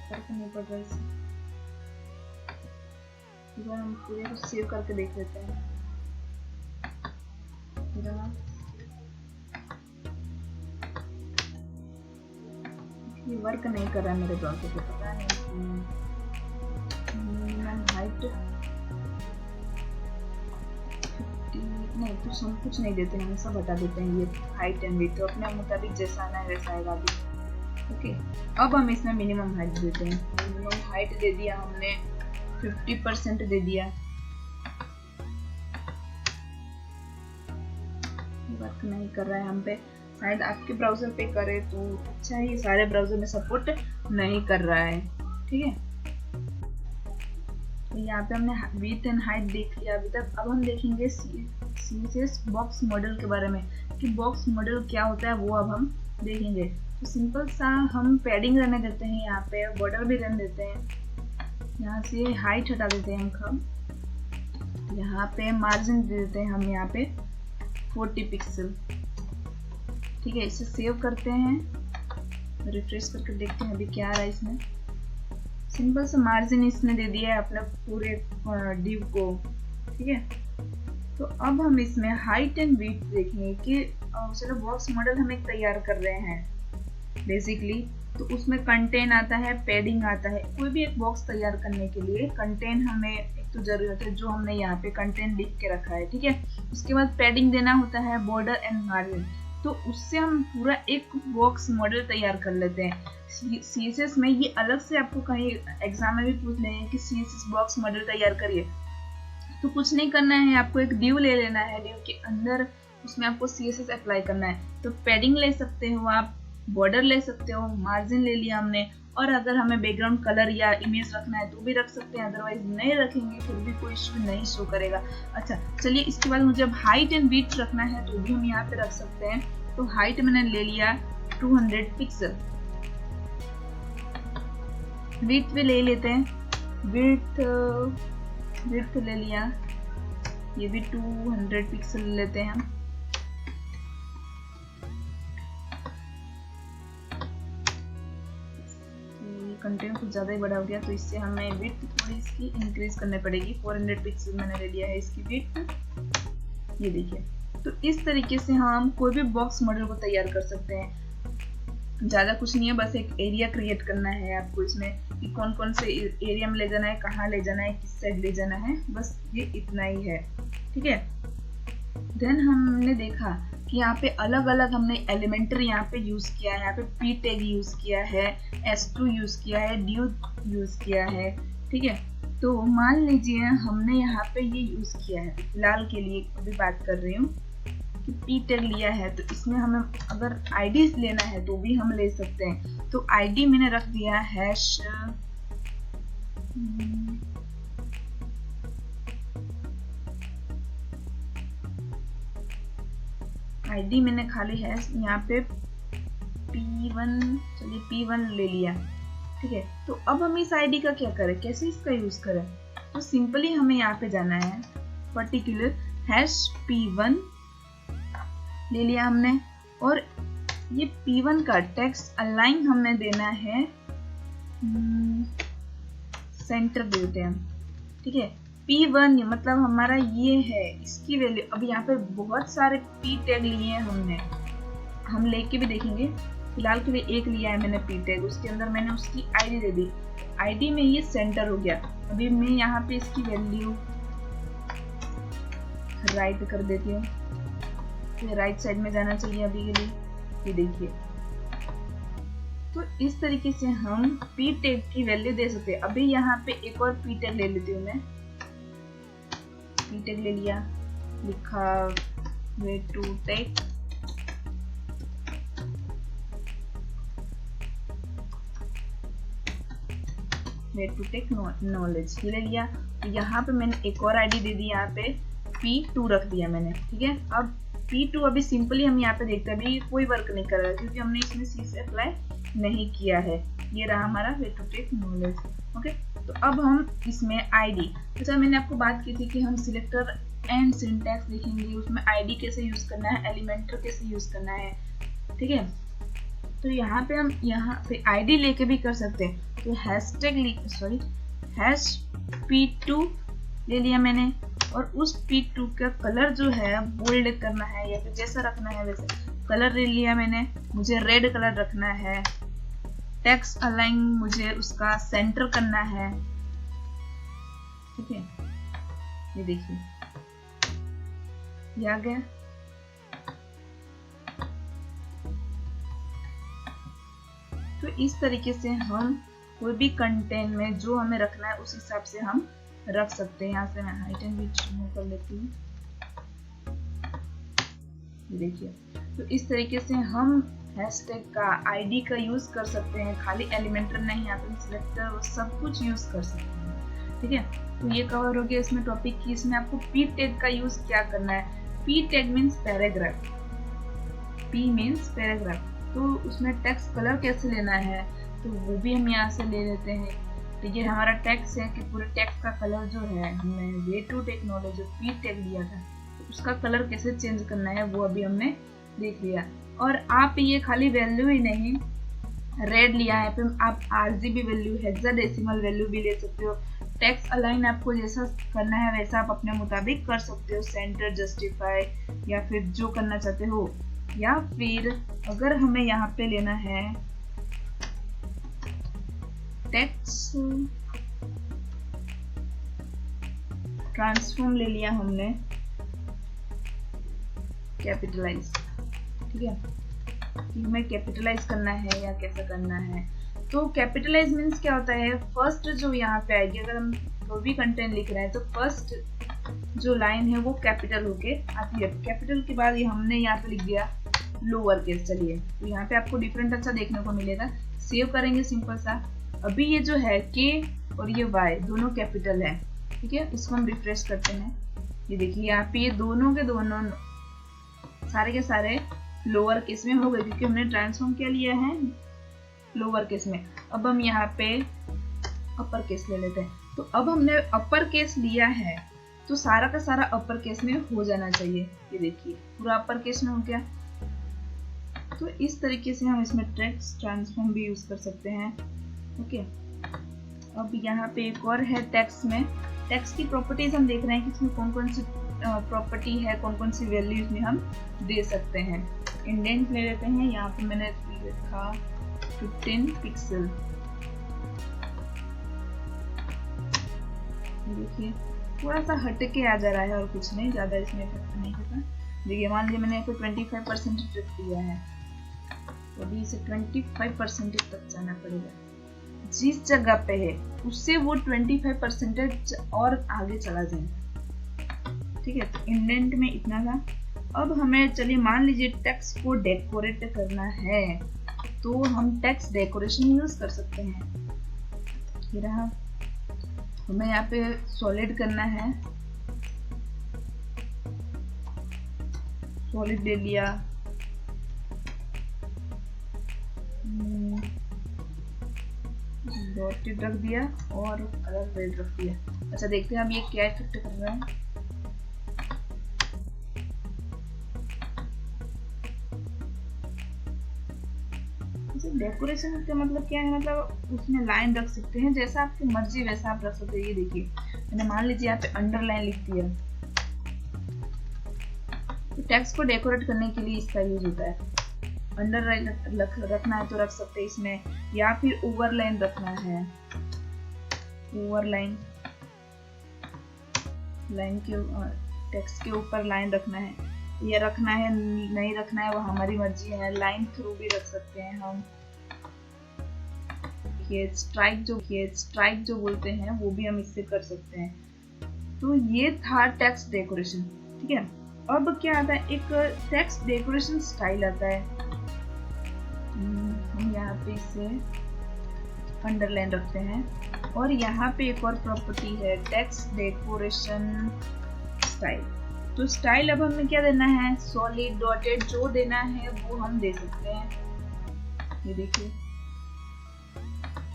फर्क नहीं पड़ रहा है, इधर हम पूरे को सेव करके देख लेते हैं। ये वर्क नहीं कर रहा है मेरे ब्राउज़र पे, पता नहीं। मिनिमम हाइट 50 नहीं, तो हम कुछ नहीं देते हैं, हम सब हटा देते हैं। ये हाइट एंड विड्थ तो अपने मुताबिक जैसा आना है वैसा आएगा अभी। ओके, अब हम इसमें मिनिमम हाइट देते हैं। मिनिमम हाइट दे दिया हमने 50% दे दिया। वर्क नहीं कर रहा है हम पे, शायद आपके ब्राउजर पे करे तो अच्छा है। ये सारे ब्राउजर में सपोर्ट नहीं कर रहा है, ठीक है। तो यहाँ पे हमने विड्थ एंड हाइट देख लिया अभी तक। अब हम देखेंगे CSS बॉक्स मॉडल के बारे में, कि बॉक्स मॉडल क्या होता है वो अब हम देखेंगे। तो सिंपल सा हम पैडिंग रहने देते हैं, यहाँ पे बॉर्डर भी रहने देते हैं। यहाँ से हाइट हटा देते हैं हम, यहाँ पे मार्जिन दे देते हैं हम यहाँ पे 40 पिक्सल, ठीक है। इसे सेव करते हैं, रिफ्रेश करके देखते हैं अभी क्या आ रहा है इसमें। सिंपल सा मार्जिन इसने दे दिया है अपने पूरे डिव को, ठीक है। तो अब हम इसमें हाइट एंड विड्थ देखेंगे कि चलो बॉक्स मॉडल हम एक तैयार कर रहे हैं बेसिकली। तो उसमें कंटेन आता है, पैडिंग आता है। कोई भी एक बॉक्स तैयार करने के लिए कंटेन हमें एक तो जरूरत है, जो हमने यहाँ पे कंटेन लिख के रखा है, ठीक है। उसके बाद पैडिंग देना होता है, बॉर्डर एंड मार्जिन। तो उससे हम पूरा एक बॉक्स मॉडल तैयार कर लेते हैं। CSS में ये अलग से आपको कहीं एग्जाम में भी पूछ लेंगे कि CSS बॉक्स मॉडल तैयार करिए, तो कुछ नहीं करना है, आपको एक डिव ले लेना है। डिव के अंदर उसमें आपको CSS अप्लाई करना है। तो पैडिंग ले सकते हो आप, बॉर्डर ले सकते हो, मार्जिन ले लिया हमने, और अगर हमें बैकग्राउंड कलर या इमेज रखना है तो भी रख सकते हैं, अदरवाइज नहीं रखेंगे फिर भी कोई इश्यू नहीं शो करेगा। अच्छा चलिए, इसके बाद मुझे अब हाइट एंड विड्थ रखना है तो भी हम यहाँ पे रख सकते हैं। तो हाइट मैंने ले लिया 200 पिक्सल, विड्थ भी ले लेते हैं, विड्थ ले लिया, ये भी 200 पिक्सल लेते हैं हम। कंटेंट कुछ ज़्यादा ही बड़ा हो गया, तो इससे हमें विड्थ थोड़ी इसकी इंक्रीज करनी पड़ेगी। 400 पिक्सल मैंने ले लिया है इसकी विड्थ, ये देखिए। तो इस तरीके से हम कोई भी बॉक्स मॉडल को तैयार कर सकते हैं। ज़्यादा कुछ नहीं है, बस एक एरिया क्रिएट करना है आपको इसमें, कि कौन कौन से एरिया में ले जाना है, कहाँ ले जाना है, किस साइड ले जाना है, बस ये इतना ही है, ठीक है। देन हमने देखा कि यहाँ पे अलग अलग हमने एलिमेंटर यहाँ पे यूज किया है। यहाँ पे p टैग यूज किया है, s2 यूज किया है, div यूज किया है, ठीक है। तो मान लीजिए हमने यहाँ पे ये यूज किया है, फिलहाल के लिए अभी बात कर रही हूँ कि p टैग लिया है। तो इसमें हमें अगर id लेना है तो भी हम ले सकते हैं। तो id मैंने रख दिया हैश आईडी मैंने खाली है यहाँ पे P1, चलिए P1 ले लिया, ठीक है। तो अब हम इस आईडी का क्या करें, कैसे इसका यूज करें। तो सिंपली हमें यहाँ पे जाना है, पर्टिकुलर हैश P1 ले लिया हमने, और ये P1 का टेक्स्ट अलाइन हमें देना है सेंटर देते हैं, ठीक है। P1 मतलब हमारा ये है, इसकी वैल्यू। अब यहाँ पे बहुत सारे P टैग लिए हैं हमने, हम लेके भी देखेंगे। फिलहाल के लिए एक लिया है मैंने P टैग, उसके अंदर मैंने उसकी आईडी दे दी, आईडी में ये सेंटर हो गया। अभी मैं यहाँ पे इसकी वैल्यू राइट कर देती हूँ, तो राइट साइड में जाना चाहिए अभी के लिए। ये देखिए, तो इस तरीके से हम P टैग की वैल्यू दे सकते हैं। अभी यहाँ पे एक और P टैग ले लेती हूँ मैं। P टैग ले लिया, लिखा way to tag, way to tech knowledge, ये ले लिया। तो यहाँ पे मैंने एक और आईडी दे दी, यहाँ पे P2 रख दिया मैंने। ठीक है, अब P2 अभी सिंपली हम यहाँ पे देखते हैं, अभी कोई वर्क नहीं कर रहा है क्योंकि हमने इसमें C से अप्लाई नहीं किया है। ये रहा हमारा way to tech knowledge. Okay, तो अब हम इसमें आईडी, अच्छा मैंने आपको बात की थी कि हम सिलेक्टर एंड सिंटैक्स देखेंगे, उसमें आईडी कैसे यूज करना है, एलिमेंटर कैसे यूज करना है। ठीक है, तो यहाँ पे हम यहाँ पे आईडी लेके भी कर सकते हैं। तो हैश P2 ले लिया मैंने, और उस P2 का कलर जो है बोल्ड करना है या फिर जैसा रखना है वैसे कलर ले लिया मैंने। मुझे रेड कलर रखना है। टेक्स्ट अलाइन मुझे उसका सेंटर करना है। ठीक है, ये देखिए ये आ गया। तो इस तरीके से हम कोई भी कंटेंट में जो हमें रखना है उस हिसाब से हम रख सकते हैं। यहाँ से मैं हाइट एंड विड्थ रिमूव कर लेती हूँ। देखिए, तो इस तरीके से हम हैशटैग का आईडी का यूज कर सकते हैं, खाली एलिमेंटर नहीं, यहाँ पे सिलेक्टर वो सब कुछ यूज कर सकते हैं। ठीक है, तो ये कवर हो गया इसमें टॉपिक की। इसमें आपको P टैग का यूज क्या करना है। P tag means paragraph, P means paragraph. तो उसमें टेक्स्ट कलर कैसे लेना है तो वो भी हम यहाँ से ले लेते हैं। तो ये हमारा टेक्स्ट है कि पूरे टेक्स्ट का कलर जो है, हमने वे टू टेक नॉलेज जो P टैग लिया था तो उसका कलर कैसे चेंज करना है वो अभी हमने देख लिया। और आप ये खाली वैल्यू ही नहीं, रेड लिया है, फिर आप RGB वैल्यू, हेक्साडेसिमल वैल्यू भी ले सकते हो। टेक्स्ट अलाइन आपको जैसा करना है वैसा आप अपने मुताबिक कर सकते हो, सेंटर, जस्टिफाई या फिर जो करना चाहते हो। या फिर अगर हमें यहाँ पे लेना है टेक्स्ट ट्रांसफॉर्म ले लिया हमने, कैपिटलाइज। ठीक है, हमें कैपिटलाइज करना है या कैसे करना है। तो कैपिटलाइज मीन्स क्या होता है, फर्स्ट जो यहाँ पे आएगी, अगर हम कोई भी कंटेंट लिख रहे हैं तो फर्स्ट जो लाइन है वो कैपिटल होके आती है। कैपिटल के बाद ये हमने यहाँ पे लिख दिया लोअर केस। चलिए, तो यहाँ पे आपको डिफरेंट अच्छा देखने को मिलेगा। सेव करेंगे सिंपल सा। अभी ये जो है K और ये Y दोनों कैपिटल है। ठीक है, इसको हम रिफ्रेश करते हैं। ये देखिए यहाँ पे ये दोनों के दोनों सारे के सारे लोअर केस में हो गए क्योंकि हमने ट्रांसफॉर्म क्या लिया है, लोअर केस में। अब हम यहाँ पे अपर केस ले लेते हैं। तो अब हमने अपर केस लिया है तो सारा का सारा अपर केस में हो जाना चाहिए। ये देखिए पूरा अपर केस में हो गया। तो इस तरीके से हम इसमें टेक्स्ट ट्रांसफॉर्म भी यूज कर सकते हैं। ओके, अब यहाँ पे एक और है टेक्स्ट में। टेक्स्ट की प्रॉपर्टीज हम देख रहे हैं कि इसमें कौन कौन सी प्रॉपर्टी है, कौन कौन सी वैल्यूज में हम दे सकते हैं। इंडेंट ले लेते हैं। यहाँ पे मैंने लिखा 15 पिक्सल। देखिए थोड़ा सा हटके आ जा रहा है और कुछ नहीं, ज्यादा इसमें इफेक्ट नहीं होता। देखिए मान लीजिए मैंने 25% रख दिया है, तो अभी इसे 25% तक जाना पड़ेगा। जिस जगह पे है उससे वो 25% और आगे चला जाएगा। ठीक है, तो इंडेंट में इतना था। अब हमें चलिए मान लीजिए टेक्स्ट को डेकोरेट करना है तो हम टेक्स्ट डेकोरेशन यूज कर सकते हैं। ये रहा, हमें यहाँ पे सॉलिड करना है, सॉलिड ले लिया। डॉटेड रख दिया और कलर रेड रख दिया। अच्छा देखते हैं अब ये क्या इफेक्ट कर रहा है। डेकोरेशन का मतलब क्या है, मतलब उसमें लाइन रख सकते हैं, जैसा आपकी मर्जी वैसा आप रख सकते हैं। ये देखिए मैंने मान लीजिए यहाँ पे अंडरलाइन लिख दिया, तो टेक्स्ट को डेकोरेट करने के लिए इसका यूज होता है। अंडरलाइन रखना है तो रख सकते हैं इसमें, या फिर ओवरलाइन रखना है, ओवरलाइन लाइन के टेक्स्ट के ऊपर लाइन रखना है, या रखना है नहीं रखना है वो हमारी मर्जी है। लाइन थ्रू भी रख सकते हैं हम। ये स्ट्राइक जो बोलते हैं वो भी हम इससे कर सकते हैं। तो ये था टेक्स्ट डेकोरेशन, ठीक है। अब क्या आता है, एक टेक्स्ट डेकोरेशन स्टाइल आता है। हम यहाँ पे इसे अंडरलाइन रखते हैं, और यहाँ पे एक और प्रॉपर्टी है टेक्स्ट डेकोरेशन स्टाइल। तो स्टाइल अब हमें क्या देना है, सॉलिड, डॉटेड, जो देना है वो हम दे सकते हैं। ये देखिए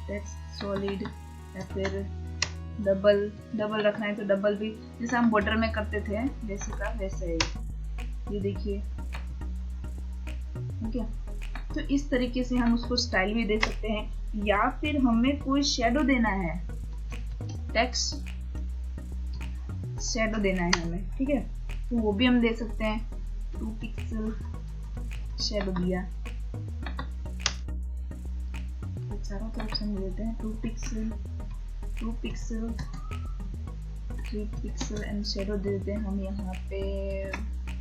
टेक्स्ट सॉलिड, या फिर डबल रखना है तो डबल भी, जैसे हम बॉर्डर में करते थे जैसे का वैसे है। ये देखिए, ठीक है। तो इस तरीके से हम उसको स्टाइल भी दे सकते हैं, या फिर हमें कोई शेडो देना है, टेक्स्ट शेडो देना है हमें, ठीक है, तो वो भी हम दे सकते हैं। 2 पिक्सल शेडो दिया, चारों तरफ से देते हैं 2 पिक्सल 3 पिक्सल एंड शेडो दे देते हैं हम यहाँ पे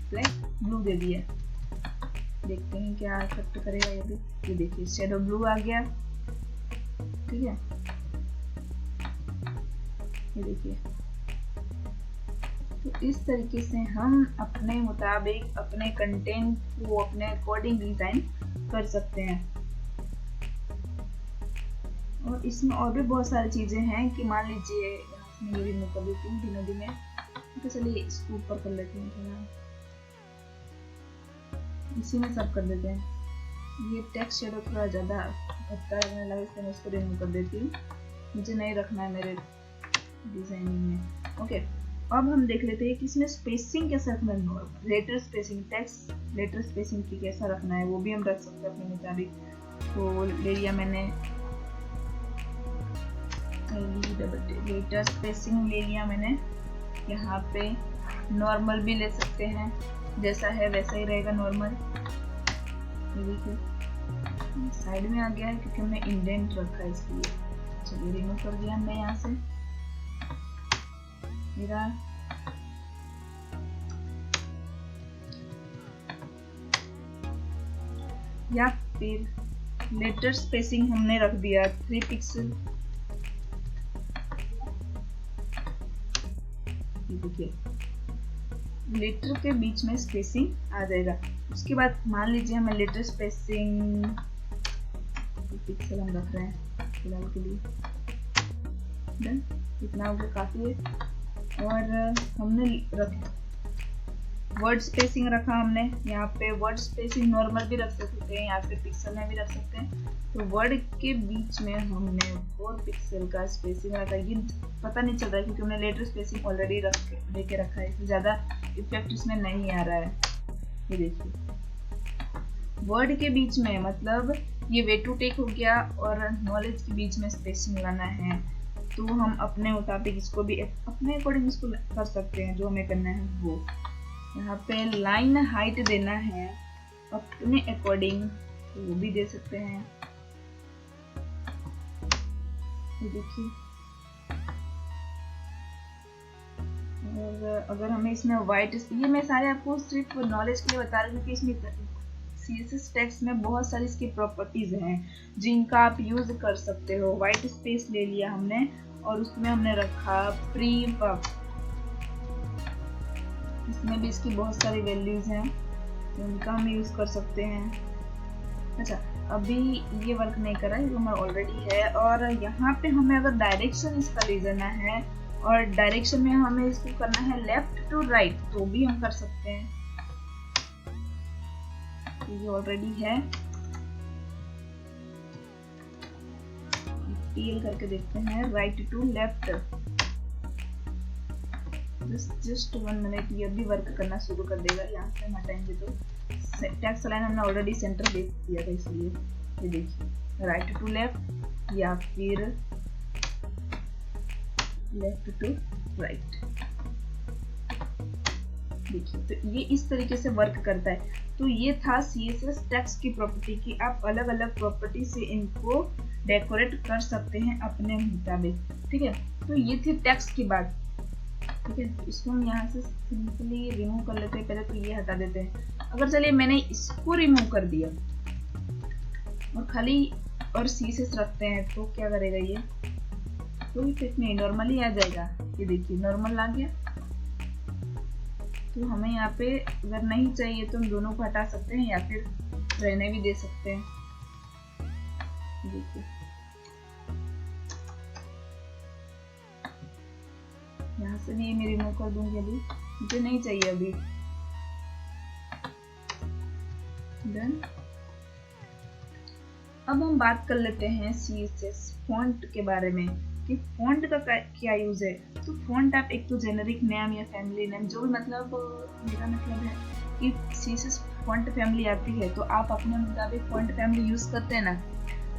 ब्लैक ब्लू दे दिया। देखते हैं क्या इफेक्ट करेगा ये भी। ये देखिए शेडो ब्लू आ गया, ठीक है। ये देखिए, तो इस तरीके से हम अपने मुताबिक अपने कंटेंट को अपने अकॉर्डिंग डिजाइन कर सकते हैं। और इसमें और भी बहुत सारी चीजें हैं कि मान लीजिए यहाँ से मैं ये रिमूव कर देती हूँ धीमे धीमे, तो चलिए इसको ऊपर कर लेते हैं थोड़ा, इसी में सब कर देते हैं। ये टेक्स्ट शेडो थोड़ा ज्यादा लगता है, मैंने लगा इसलिए मैं इसको रिमूव कर देती हूँ, मुझे नहीं रखना है मेरे डिजाइनिंग में। ओके, अब हम देख लेते हैं कि इसमें स्पेसिंग कैसे रखना है, letter spacing, text letter spacing की कैसा रखना है, वो भी हम रख सकते हैं अपने मुताबिक। तो ले लिया मैंने लेटर स्पेसिंग ले लिया मैंने, यहाँ पे नॉर्मल भी ले सकते हैं, जैसा है वैसा ही रहेगा नॉर्मल। ये देखिए साइड में आ गया है क्योंकि हमने इंडेंट रखा है इसलिए। चलिए रिमूव कर दिया हमने यहाँ से मेरा। या फिर लेटर स्पेसिंग हमने रख दिया 3 पिक्सल। देखिए लेटर के बीच में स्पेसिंग आ जाएगा। उसके बाद मान लीजिए हमें लेटर स्पेसिंग पिक्सल हम रख रहे हैं फिलहाल के लिए, डन, इतना हो गया काफी है। और हमने वर्ड स्पेसिंग रखा हमने, यहाँ पे वर्ड स्पेसिंग नॉर्मल भी रख सकते हैं या फिर पिक्सल में भी रख सकते हैं। तो वर्ड के बीच में हमने 4 पिक्सल का स्पेसिंग रखा। ये पता नहीं चल रहा है क्योंकि हमने लेटर स्पेसिंग ऑलरेडी लेके रखा है, इसलिए ज्यादा इफेक्ट इसमें नहीं आ रहा है। ये देखिए वर्ड के बीच में, मतलब ये वे टू टेक हो गया, और नॉलेज के बीच में स्पेसिंग लाना है तो हम अपने मुताबिक इसको भी अपने अकॉर्डिंग इसको कर सकते हैं, जो हमें करना है वो। यहाँ पे लाइन हाइट देना है अपने अकॉर्डिंग, तो वो भी दे सकते हैं। ये देखिए, और अगर हमें इसमें वाइट, ये मैं सारे आपको सिर्फ नॉलेज के लिए बता रही हूँ कि इसमें CSS टेक्स्ट में बहुत सारी इसकी प्रॉपर्टीज हैं जिनका आप यूज कर सकते हो। वाइट स्पेस ले लिया हमने और उसमें हमने रखा प्री पब, इसमें भी इसकी बहुत सारी वैल्यूज हैं उनका हम यूज कर सकते हैं। अच्छा, अभी ये वर्क नहीं कर रहा है, ये हमारा ऑलरेडी है। और यहाँ पे हमें अगर डायरेक्शन इसका ले जाना है और डायरेक्शन में हमें इसको करना है लेफ्ट टू राइट, तो भी हम कर सकते हैं। ये ऑलरेडी है, टीएल करके देखते हैं, right to left. Just 1 minute, ये भी वर्क करना शुरू कर देगा। यहाँ से हम हटाएंगे तो टेक्स्ट लाइन हमने ऑलरेडी सेंटर दे दिया था, इसलिए ये देखिए राइट टू लेफ्ट या फिर लेफ्ट टू राइट। देखिए तो ये इस तरीके से वर्क करता है। तो ये था CSS टेक्स्ट की प्रॉपर्टी की आप अलग अलग प्रॉपर्टी से इनको डेकोरेट कर सकते हैं अपने मुताबिक। ठीक है, तो ये थी टेक्स्ट की बात। ठीक है, इसको हम यहाँ से सिंपली रिमूव कर लेते हैं। पहले तो ये हटा देते हैं। अगर चलिए मैंने इसको रिमूव कर दिया और खाली और CSS रखते हैं तो क्या करेगा ये? कोई इफेक्ट नहीं, नॉर्मली आ जाएगा। ये देखिए नॉर्मल आ गया। तो हमें यहाँ पे अगर नहीं चाहिए तो हम दोनों को हटा सकते हैं या फिर रहने भी दे सकते हैं। देखिए यहाँ से भी मैं रिमूव कर दूंगी, अभी मुझे नहीं चाहिए अभी। डन। अब हम बात कर लेते हैं CSS फॉन्ट के बारे में कि फॉन्ट का क्या यूज है। तो फॉन्ट आप एक तो जेनरिक नेम या फैमिली नेम, जो भी मतलब मेरा मतलब है कि CSS फॉन्ट फैमिली आती है तो आप अपने मुताबिक फॉन्ट फैमिली यूज करते हैं ना,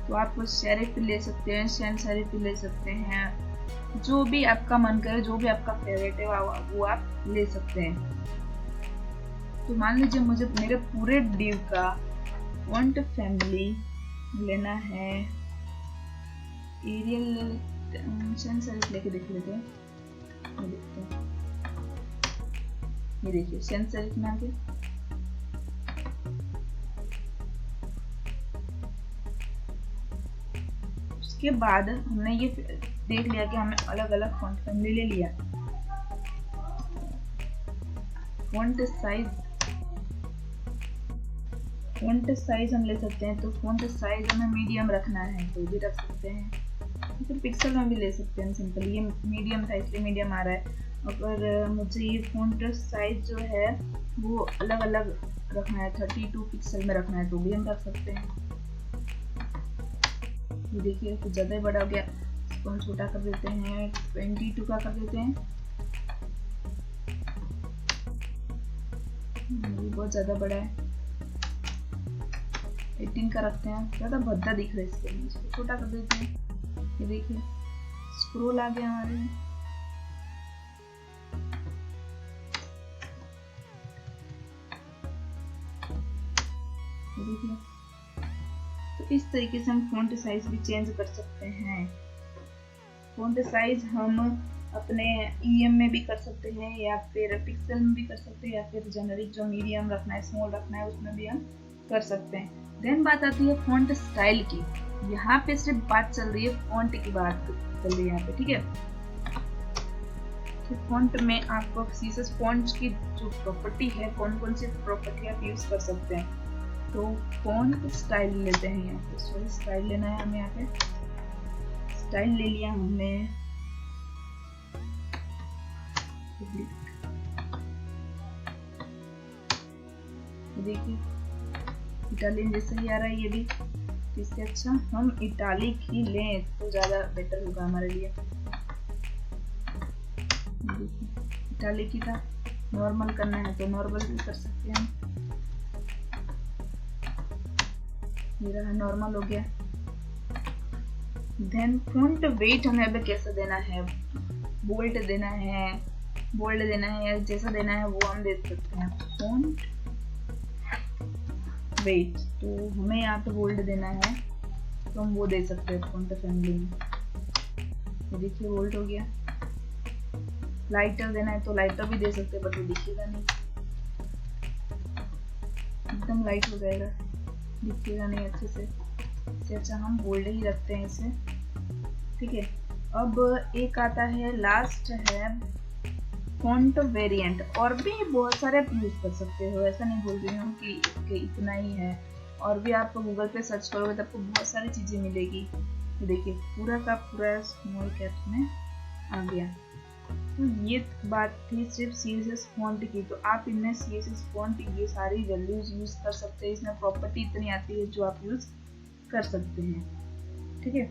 तो आप सेरिफ ले सकते हैं, सैंस सेरिफ ले सकते हैं, जो भी आपका मन करे, जो भी आपका फेवरेट है वो आप ले सकते हैं। तो मान लीजिए मुझे मेरे पूरे डिव का फॉन्ट फैमिली लेना है, एरियल सैंस सेरिफ लेके देख लेते हैं। ये देखिए सैंस सेरिफ में आ गया। उसके बाद हमने ये देख लिया कि हमें अलग अलग फॉन्ट फैमिली ले लिया। फॉन्ट साइज हम ले सकते हैं। तो फॉन्ट साइज हमें मीडियम रखना है तो भी रख सकते हैं, फिर पिक्सल में भी ले सकते हैं सिंपल। ये मीडियम था इसलिए मीडियम आ रहा है। अगर मुझे ये फॉन्ट साइज जो है वो अलग अलग रखना है, 32 पिक्सल में रखना है तो भी हम रख सकते हैं। ये देखिए कुछ ज़्यादा ही बड़ा हो गया, इसको हम छोटा कर देते हैं, 22 का कर देते हैं। ये बहुत ज़्यादा बड़ा है, 18 का रखते हैं, ज़्यादा भद्दा दिख रहा है इसलिए इसको छोटा कर देते हैं। ये देखिए स्क्रोल आ गया हमारे। देखिए तो इस तरीके से हम फॉन्ट साइज भी चेंज कर सकते हैं। फॉन्ट साइज हम अपने EM में भी कर सकते हैं या फिर पिक्सल में भी कर सकते हैं, या फिर जेनरिक जो मीडियम रखना है, स्मॉल रखना है, उसमें भी हम कर सकते हैं। देन बात आती है फॉन्ट स्टाइल की। यहाँ पे सिर्फ बात चल रही है फॉन्ट की, बात चल रही है यहाँ पे। ठीक है, तो फॉन्ट में आपको CSS फॉन्ट की जो प्रॉपर्टी है, कौन कौन सी प्रॉपर्टी आप यूज कर सकते हैं। तो फॉन्ट स्टाइल लेते हैं यहाँ पे, सॉरी स्टाइल लेना है हमें। यहाँ पे स्टाइल ले लिया हमने। देखिए इटालियन जैसे ही आ रहा है ये भी, इससे अच्छा हम इटालिक ही लें तो ज़्यादा बेटर होगा हमारे लिए। इटालिक ही था, नॉर्मल करना है तो नॉर्मल भी कर सकते हैं। ये रहा नॉर्मल हो गया। देन फॉन्ट वेट हमें अब कैसे देना है, बोल्ड देना है, बोल्ड देना है या जैसा देना है वो हम दे सकते हैं। फॉन्ट वेट तो हमें यहाँ पे बोल्ड देना है तो हम वो दे सकते हैं फॉन्ट फैमिली में। तो देखिए बोल्ड हो गया। लाइटर देना है तो लाइटर भी दे सकते हैं, बट वो दिखेगा नहीं, एकदम लाइट हो जाएगा, दिखेगा नहीं अच्छे से। इससे अच्छा हम बोल्ड ही रखते हैं इसे। ठीक है, अब एक आता है लास्ट है फॉन्ट वेरिएंट। और भी बहुत सारे आप यूज कर सकते हो, ऐसा नहीं बोल रही हूँ कि इतना ही है। और भी आप गूगल पे सर्च करोगे तो आपको बहुत सारी चीजें मिलेगी। तो देखिए पूरा का पूरा स्मॉल कैप्स में आ गया। तो ये बात थी सिर्फ CSS फॉन्ट की। तो आप इनमें CSS फॉन्ट ये सारी वैल्यूज यूज कर सकते हैं। इसमें प्रॉपर्टी इतनी आती है जो आप यूज कर सकते हैं। ठीक है,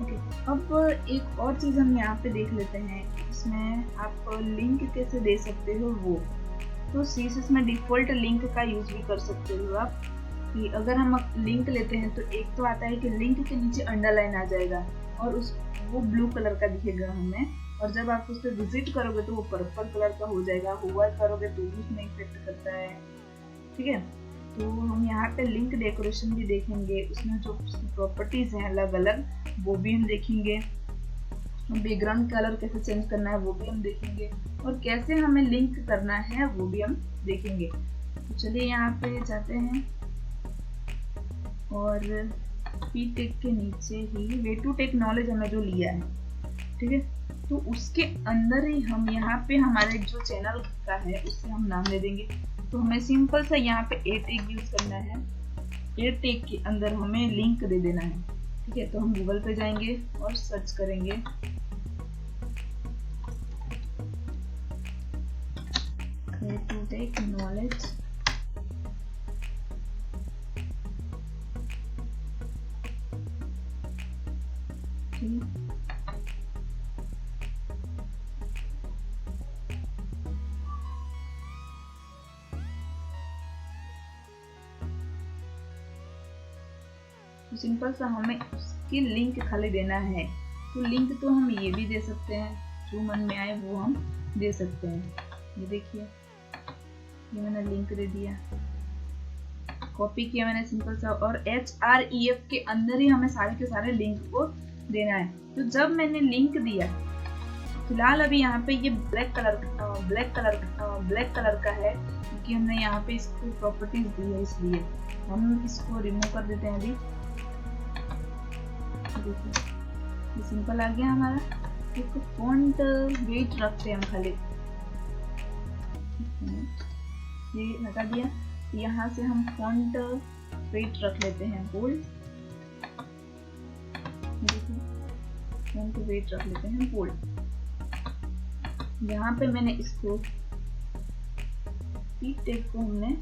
ओके। अब एक और चीज हम यहाँ पे देख लेते हैं, इसमें आप लिंक कैसे दे सकते हो वो। तो CSS में डिफॉल्ट लिंक का यूज भी कर सकते हो आप। कि अगर हम लिंक लेते हैं तो एक तो आता है कि लिंक के नीचे अंडरलाइन आ जाएगा और वो ब्लू कलर का दिखेगा हमें, और जब आप उस पर विजिट करोगे तो वो पर्पल कलर का हो जाएगा। होवर करोगे तो भी उसमें इफेक्ट करता है। ठीक है, तो हम यहाँ पे लिंक डेकोरेशन भी देखेंगे, उसमें जो प्रॉपर्टीज हैं अलग अलग वो भी हम देखेंगे। बैकग्राउंड कलर कैसे चेंज करना है वो भी हम देखेंगे, और कैसे हमें लिंक करना है वो भी हम देखेंगे। तो चलिए यहाँ पे जाते हैं और पीटेक के नीचे ही वे टू टेक नॉलेज हमने जो लिया है, ठीक है, तो उसके अंदर ही हम यहाँ पे हमारे जो चैनल का है उससे हम नाम दे देंगे। तो हमें सिंपल सा यहाँ पे ए टैग यूज करना है। ए टैग के अंदर हमें लिंक दे देना है। ठीक है, तो हम गूगल पे जाएंगे और सर्च करेंगे वे टू टेक नॉलेज। तो सिंपल सा हमें उसकी लिंक खाली देना है। तो लिंक तो हम ये भी दे सकते हैं, जो मन में आए वो हम दे सकते हैं। ये देखिए, ये मैंने लिंक दे दिया, कॉपी किया मैंने सिंपल सा, और HREF के अंदर ही हमें सारे के सारे लिंक को देना है। तो जब मैंने लिंक दिया, फिलहाल अभी यहाँ पे ये ब्लैक कलर का है क्योंकि हमने यहाँ पे इसको प्रॉपर्टीज दी है, इसलिए हम इसको रिमूव कर देते हैं अभी। देखिए ये सिंपल आ गया हमारा। एक फॉन्ट वेट रखते हैं हम खाली, ये लगा दिया। यहाँ से हम फॉन्ट वेट रख लेते हैं बोल्ड, देखिए फॉन्ट वेट रख लेते हैं बोल्ड। यहाँ पे मैंने इसको पी टैग को हमने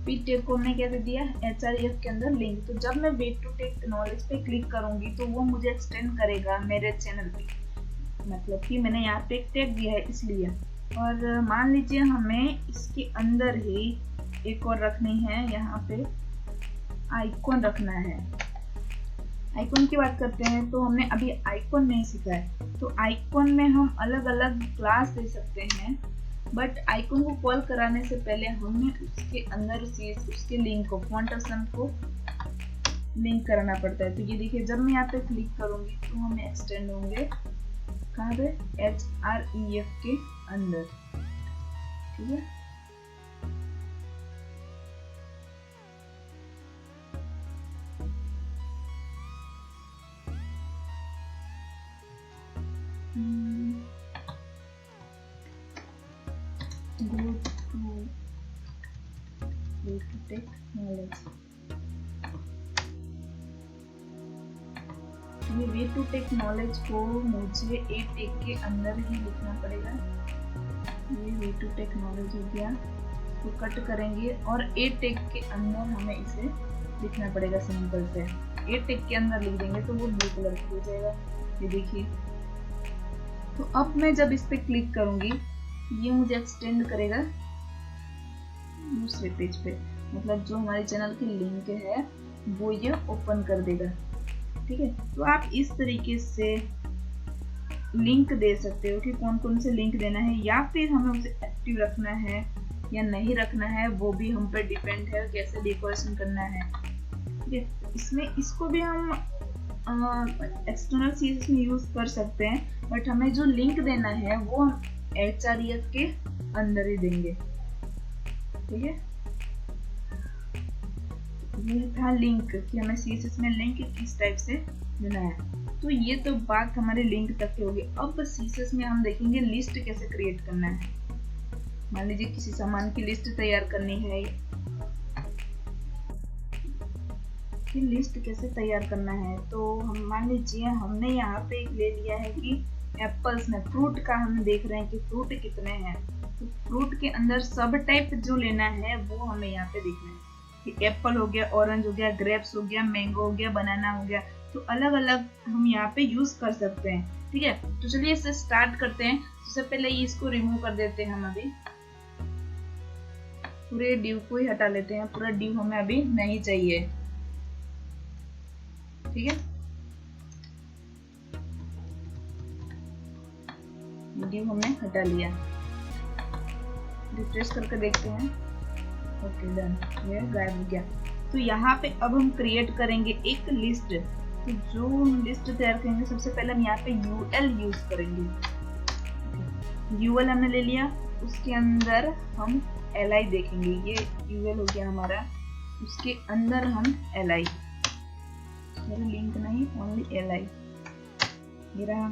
पी टैग को हमने क्या दे दिया, HREF के अंदर लिंक। तो जब मैं वे टू टेक नॉलेज पे क्लिक करूंगी तो वो मुझे एक्सटेंड करेगा मेरे चैनल पे, मतलब कि मैंने यहाँ पे एक टैग दिया है इसलिए। और मान लीजिए हमें इसके अंदर ही एक और रखनी है, यहाँ पे आइकॉन रखना है। आइकॉन की बात करते हैं तो हमने अभी आइकॉन नहीं सीखा है। तो आइकॉन में हम अलग अलग क्लास दे सकते हैं, बट आइकॉन को कॉल कराने से पहले हमें उसके अंदर उसके लिंक को, फॉन्ट ऑप्शन को लिंक कराना पड़ता है। तो ये देखिए, जब मैं यहाँ पे क्लिक करूंगी तो हमें एक्सटेंड होंगे कहाँ पे, HREF के अंदर। ठीक है, ये वे टू टेक नॉलेज को मुझे ए टैग के अंदर ही लिखना पड़ेगा। ये वे टू टेक नॉलेज हो गया, तो कट करेंगे और ए टैग के अंदर हमें इसे लिखना पड़ेगा सिंपल से। ए टैग के अंदर लिख देंगे तो वो ब्लू कलर का हो जाएगा, ये देखिए। तो अब मैं जब इस पे क्लिक करूंगी ये मुझे एक्सटेंड करेगा दूसरे पेज पे, मतलब जो हमारे चैनल की लिंक है वो ये ओपन कर देगा। ठीक है, तो आप इस तरीके से लिंक दे सकते हो कि कौन कौन से लिंक देना है, या फिर हमें उसे एक्टिव रखना है या नहीं रखना है, वो भी हम पर डिपेंड है कैसे डेकोरेशन करना है। ठीक है, इसमें इसको भी हम एक्सटर्नल CSS में यूज कर सकते हैं, बट हमें जो लिंक देना है वो हम HREF के अंदर ही देंगे। ठीक है, ये था लिंक कि हमें CSS में लिंक किस टाइप से देना है। तो ये तो बात हमारे लिंक तक की होगी। अब CSS में हम देखेंगे लिस्ट कैसे क्रिएट करना है। मान लीजिए किसी सामान की लिस्ट तैयार करनी है, कि लिस्ट कैसे तैयार करना है। तो हम मान लीजिए हमने यहाँ पे ले लिया है कि एप्पल्स में फ्रूट का हम देख रहे हैं कि फ्रूट कितने हैं। तो फ्रूट के अंदर सब टाइप जो लेना है वो हमें यहाँ पे देखना है कि एप्पल हो गया, ऑरेंज हो गया, ग्रेप्स हो गया, मैंगो हो गया, बनाना हो गया। तो अलग अलग हम यहाँ पे यूज कर सकते हैं। ठीक है, तो चलिए इससे स्टार्ट करते हैं। सबसे पहले इसको रिमूव कर देते हैं हम, अभी पूरे ड्यू को ही हटा लेते हैं, पूरा ड्यू हमें अभी नहीं चाहिए। ठीक है, ड्यू हमने हटा लिया, रिफ्रेश करके देखते हैं। ओके डन, ये गायब हो गया। तो यहाँ पे अब हम क्रिएट करेंगे एक लिस्ट। तो जो हम लिस्ट तैयार करेंगे, सबसे पहले हम यहाँ पे यूएल यूज करेंगे। यूएल हमने ले लिया, उसके अंदर हम एलआई देखेंगे। ये यूएल हो गया हमारा, उसके अंदर हम एलआई, लिंक नहीं, ओनली एलआई। ये रहा,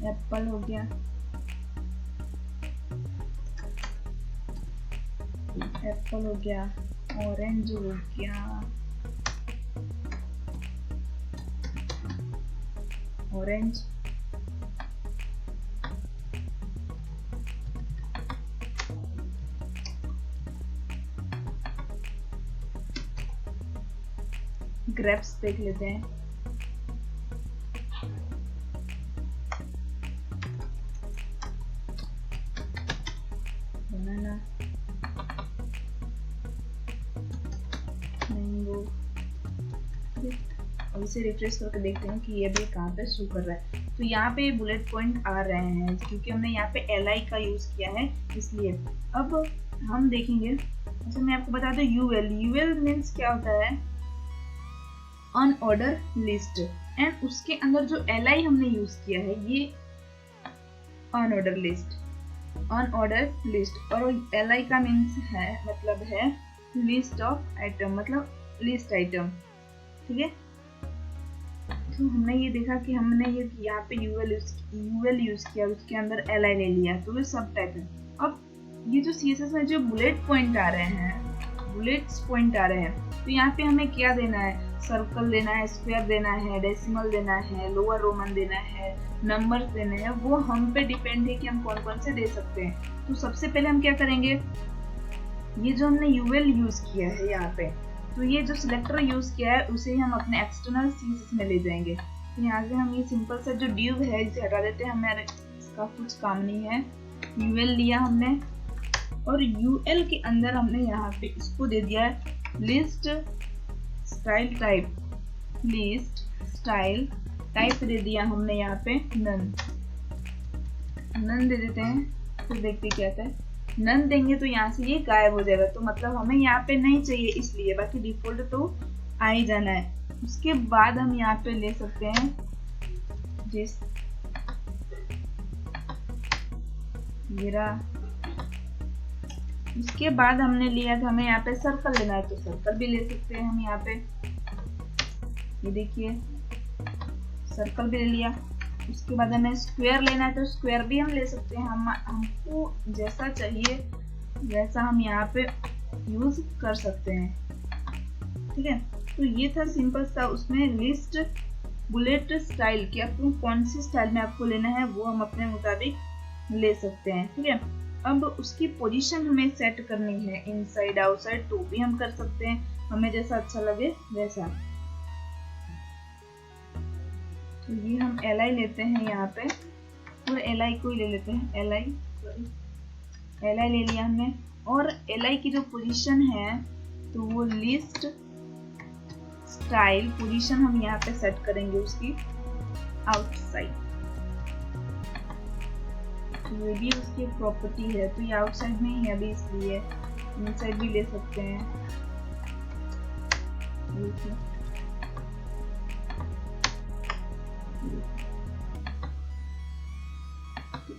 एप्पल हो गया, एप्पल हो गया, ऑरेंज हो गया, ऑरेंज, ग्रेप्स देख लेते हैं। बनाना, मैंगो। अब इसे रिफ्रेश करके देखते हैं कि ये भी कहाँ पे शो कर रहा है। तो यहाँ पे बुलेट पॉइंट आ रहे हैं क्योंकि हमने यहाँ पे एलआई का यूज किया है, इसलिए। अब हम देखेंगे, अच्छा मैं आपको बता दूं, यूएल, यूएल मीन्स क्या होता है, अनऑर्डर लिस्ट, एंड उसके अंदर जो एलआई हमने यूज किया है ये अनऑर्डर लिस्ट, अनऑर्डर लिस्ट। और एलआई का मीन्स है, मतलब है लिस्ट ऑफ आइटम, मतलब लिस्ट आइटम। ठीक है, तो हमने ये देखा कि हमने ये यहाँ पे यूएल यूज किया, उसके अंदर एलआई ले लिया, तो ये सब टाइप है। अब ये जो सीएसएस में जो बुलेट पॉइंट आ रहे हैं, बुलेट्स पॉइंट आ रहे हैं, तो यहाँ पे हमें क्या देना है, सर्कल देना है, स्क्वायर देना है, डेसिमल देना है, लोअर रोमन देना है, नंबर्स देने हैं। वो हम पे डिपेंड है कि हम कौन कौन से दे सकते हैं। तो सबसे पहले हम क्या करेंगे, ये जो हमने यूएल यूज किया है यहाँ पे, तो ये जो सिलेक्टर यूज किया है उसे हम अपने एक्सटर्नल सीएसएस में ले जाएंगे। तो यहाँ से हम ये सिंपल सा जो div है इसे हटा देते हैं, हमें इसका कुछ काम नहीं है। यूएल लिया हमने, और यूएल के अंदर हमने यहाँ पे इसको दे दिया है list style type, list style type दे दिया हमने यहाँ पे नन, नन दे देते हैं। फिर देखते क्या आता है, नन देंगे तो यहाँ से ये गायब हो जाएगा, तो मतलब हमें यहाँ पे नहीं चाहिए इसलिए, बाकी डिफॉल्ट तो आ ही जाना है। उसके बाद हम यहाँ पे ले सकते हैं जिस मेरा, उसके बाद हमने लिया था, हमें यहाँ पे सर्कल लेना है तो सर्कल भी ले सकते हैं हम यहाँ पे। ये देखिए सर्कल भी ले लिया। उसके बाद हमें स्क्वायर लेना है तो स्क्वायर भी हम ले सकते हैं, हमको जैसा चाहिए वैसा हम यहाँ पे यूज कर सकते हैं। ठीक है, तो ये था सिंपल सा उसमें लिस्ट बुलेट स्टाइल, कि आपको कौन सी स्टाइल में आपको लेना है वो हम अपने मुताबिक ले सकते हैं। ठीक है, अब उसकी पोजीशन हमें सेट करनी है, इनसाइड आउटसाइड, तो भी हम कर सकते हैं, हमें जैसा अच्छा लगे वैसा। तो ये हम एलआई लेते हैं यहाँ पे, पूरे एलआई को ही ले लेते हैं, एलआई ले लिया हमने। और एलआई की जो पोजीशन है तो वो लिस्ट स्टाइल पोजीशन हम यहाँ पे सेट करेंगे उसकी आउटसाइड। ये भी उसकी प्रॉपर्टी है, तो ये आउटसाइड में ही है अभी, इसलिए इनसाइड भी ले सकते हैं।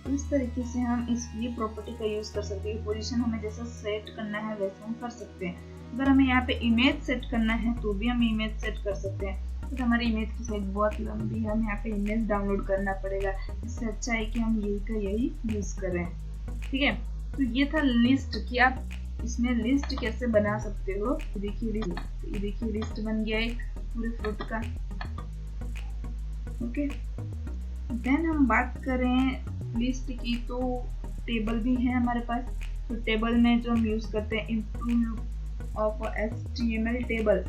तो इस तरीके से हम इसकी प्रॉपर्टी का यूज कर सकते हैं। पोजीशन हमें जैसा सेट करना है वैसा हम कर सकते हैं। अगर हमें यहाँ पे इमेज सेट करना है तो भी हम इमेज सेट कर सकते हैं। तो हमारी इमेज की साइज बहुत लंबी है, हम यहाँ पे इमेज डाउनलोड करना पड़ेगा, इससे अच्छा है कि हम यही का यही यूज करें। ठीक है, तो ये था लिस्ट कि आप इसमें लिस्ट कैसे बना सकते हो। देखिए लिस्ट बन गया एक पूरे फ्रूट का। ओके, देन हम बात करें लिस्ट की, तो टेबल भी है हमारे पास। तो टेबल में जो हम यूज करते हैं इंप्रूव ऑफ HTML टेबल,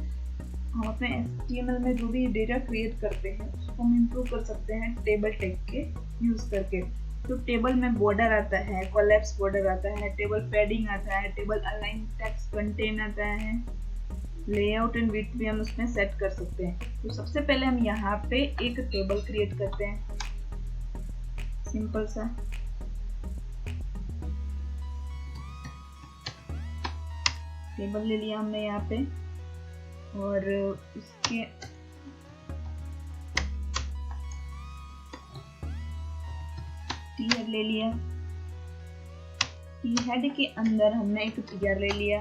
हम अपने HTML में जो भी डेटा क्रिएट करते हैं उसको हम इम्प्रूव कर सकते हैं टेबल टैग के यूज करके। तो टेबल में बॉर्डर आता है, कोलैप्स बॉर्डर आता है, टेबल पैडिंग आता है, टेबल अलाइन टेक्स्ट कंटेन आता है, लेआउट एंड विड्थ भी हम उसमें सेट कर सकते हैं। तो सबसे पहले हम यहाँ पे एक टेबल क्रिएट करते हैं, सिंपल सा। टेबल ले लिया हमने यहाँ पे और उसके टीयर ले लिया। टी हेड के अंदर हमने एक टीयर ले लिया।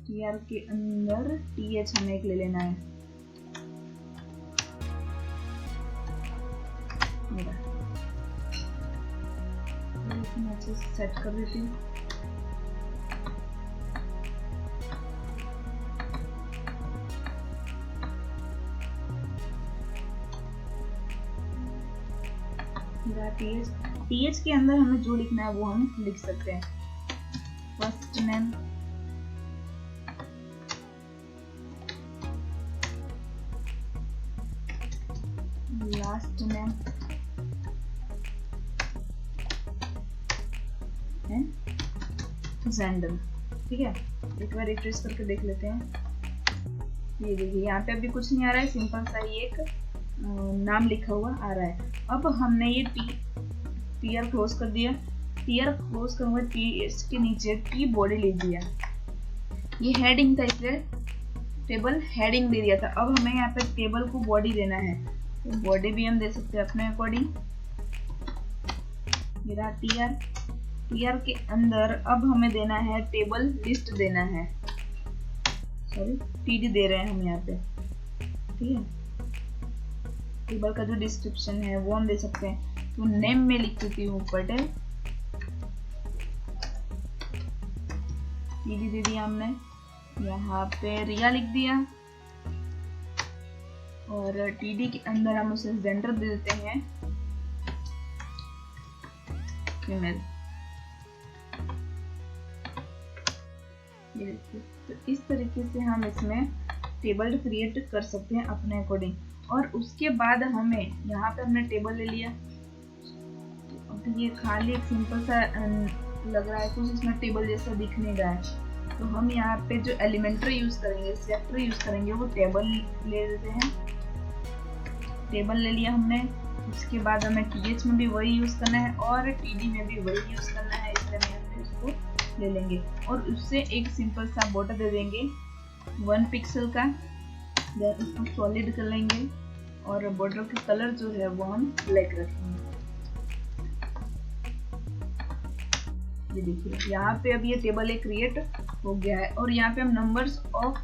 टीयर के अंदर टीएच हमें एक ले लेना है। अच्छे से सेट कर देती हूँ। टीएच के अंदर हमें जो लिखना है वो हम लिख सकते हैं। First name, last name gender. ठीक है, एक बार रिफ्रेश करके देख लेते हैं। ये देखिए यहाँ पे अभी कुछ नहीं आ रहा है, सिंपल सा ही एक नाम लिखा हुआ आ रहा है। अब हमने ये टीयर क्लोज कर दिया। टीयर क्लोज करूंगा, इसके नीचे टी बॉडी ले दिया। ये हेडिंग था इसलिए टेबल हेडिंग दे दिया था। अब हमें यहाँ पे टेबल को बॉडी देना है, तो बॉडी भी हम दे सकते हैं अपने अकॉर्डिंग। मेरा टीयर, टीयर के अंदर अब हमें देना है टेबल लिस्ट देना है, सॉरी टीडी दे रहे हैं हम यहाँ पे। ठीक है, टेबल का जो डिस्क्रिप्शन है वो हम दे सकते हैं। तो नेम में लिख देती हूँ पटेल, टीडी दे दिया हमने। यहाँ पे रिया लिख दिया और टीडी के अंदर हम उसे जेंडर दे देते हैं फीमेल। ये देखिए, तो इस तरीके से हम इसमें टेबल क्रिएट कर सकते हैं अपने अकॉर्डिंग। और उसके बाद हमें यहाँ पे हमने टेबल ले लिया। तो ये खाली एक सिंपल सा लग रहा है, कुछ इसमें टेबल जैसा दिख नहीं रहा है। तो हम यहाँ पे जो एलिमेंट्री यूज करेंगे, सेलेक्टर यूज करेंगे, वो टेबल ले लेते हैं। टेबल ले लिया हमने। उसके बाद हमें टीएच में भी वही यूज करना है और टीडी में भी वही यूज करना है, इसलिए हम उसको ले लेंगे और उससे एक सिंपल सा बॉर्डर दे देंगे 1 पिक्सल का। देन उसको सॉलिड कर लेंगे और बॉर्डर का कलर जो है वो हम ब्लैक रखेंगे। ये देखिए यहाँ पे अब ये टेबल एक क्रिएट हो गया है। और यहाँ पे हम नंबर्स ऑफ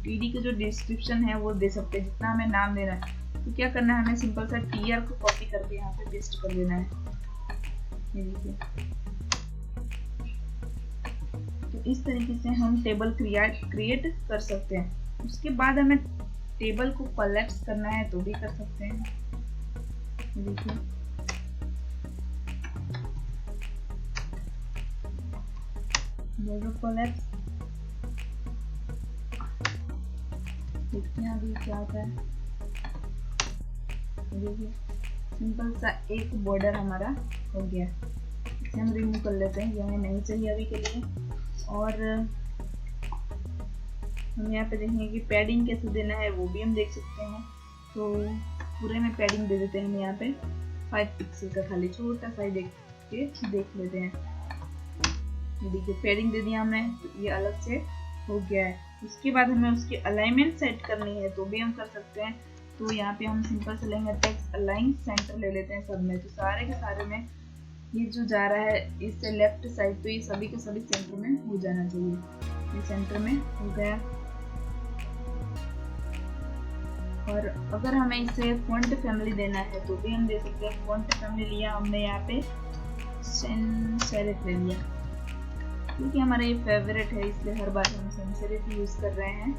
टीडी के जो डिस्क्रिप्शन है वो दे सकते हैं, जितना हमें नाम देना है। तो क्या करना है, हमें सिंपल सा टीआर को कॉपी करके यहाँ पे पेस्ट कर देना है। ये देखिए, तो इस तरीके से हम टेबल क्रिएट कर सकते हैं। उसके बाद हमें टेबल को कोलैप्स करना है तो भी कर सकते हैं। देखिए कोलैप्स, देखते हैं अभी क्या होता है। देखिए सिंपल सा एक बॉर्डर हमारा हो गया। इसे हम रिमूव कर लेते हैं, ये हमें नहीं चाहिए अभी के लिए। और हम यहाँ पे देखेंगे कि पैडिंग कैसे देना है वो भी हम देख सकते हैं। तो पूरे में पैडिंग दे देते हैं हम यहाँ पे 5 पिक्सल का, खाली छोटा सा देख लेते हैं। ये देखिए पैडिंग दे दिया हमने, तो ये अलग से हो गया है। उसके बाद हमें उसकी अलाइनमेंट सेट करनी है तो भी हम कर सकते हैं। तो यहाँ पे हम सिंपल से लेंगे टेक्स्ट अलाइन सेंटर ले लेते हैं सब में। तो सारे के सारे में ये जो जा रहा है इससे लेफ्ट साइड, तो ये सभी के सभी सेंटर में हो जाना चाहिए। ये सेंटर में हो गया। और अगर हमें इसे फॉन्ट फैमिली देना है तो भी हम दे सकते हैं। फॉन्ट फैमिली लिया हमने यहाँ पे सैंस सेरिफ ले लिया, क्योंकि हमारा ये फेवरेट है इसलिए हर बार हम सैंस सेरिफ यूज कर रहे हैं।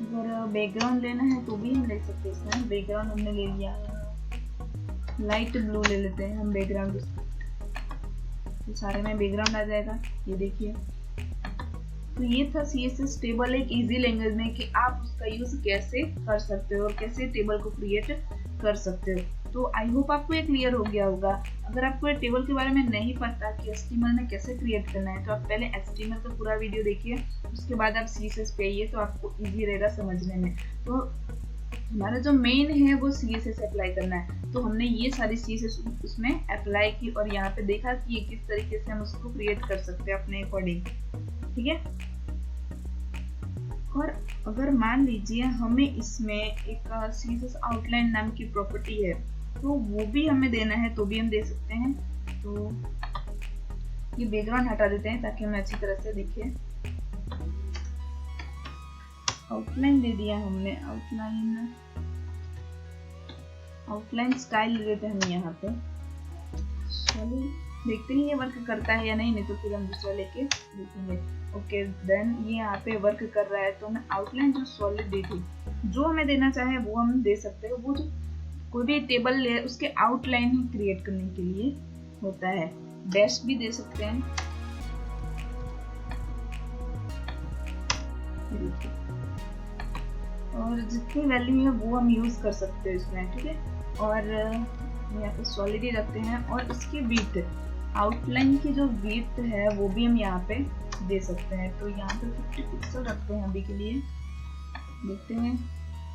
अगर बैकग्राउंड लेना है तो भी हम ले सकते हैं। इसमें बैकग्राउंड हमने ले लिया है लाइट ब्लू ले लेते हैं हम बैकग्राउंड, तो सारे में बैकग्राउंड आ जाएगा। ये देखिए, तो ये था CSS टेबल एक इजी लैंग्वेज में कि आप उसका यूज कैसे कर सकते हो और कैसे टेबल को क्रिएट कर सकते हो। तो आई होप आपको ये क्लियर हो गया होगा। अगर आपको ये टेबल के बारे में नहीं पता कि HTML में कैसे क्रिएट करना है, तो आप पहले HTML का पूरा वीडियो देखिए, उसके बाद आप CSS पे आइए, तो आपको इजी रहेगा समझने में। तो हमारा जो मेन है वो CSS अप्लाई करना है, तो हमने ये सारी CSS उसमें अप्लाई की और यहाँ पे देखा कि ये किस तरीके से हम उसको क्रिएट कर सकते हैं अपने अकॉर्डिंग, ठीक है। और अगर मान लीजिए हमें इसमें एक CSS आउटलाइन नाम की प्रॉपर्टी है, तो वो भी हमें देना है, तो भी हम दे सकते हैं। तो ये बैकग्राउंड हटा देते हैं ताकि हमें अच्छी तरह से दिखे। आउटलाइन दे दिया हमने, आउटलाइन स्टाइल ले लेते हैं हम यहाँ पे। चलिए देखते हैं ये वर्क करता है या नहीं तो फिर हम दूसरा लेके देखेंगे। ओके देन ये यहाँ पे वर्क कर रहा है, तो हमें आउटलाइन जो सॉलिड दी थी, जो हमें देना चाहे वो हम दे सकते हैं। वो जो कोई भी टेबल ले उसके आउटलाइन ही क्रिएट करने के लिए होता है। डैश भी दे सकते हैं, और जितनी वैल्यू है वो हम यूज कर सकते हैं इसमें, ठीक है। और यहाँ पे सॉलिड ही रखते हैं, और इसकी विड्थ, आउटलाइन की जो विड्थ है वो भी हम यहाँ पे दे सकते हैं। तो यहाँ पे 50 पिक्सल रखते हैं अभी के लिए, देखते हैं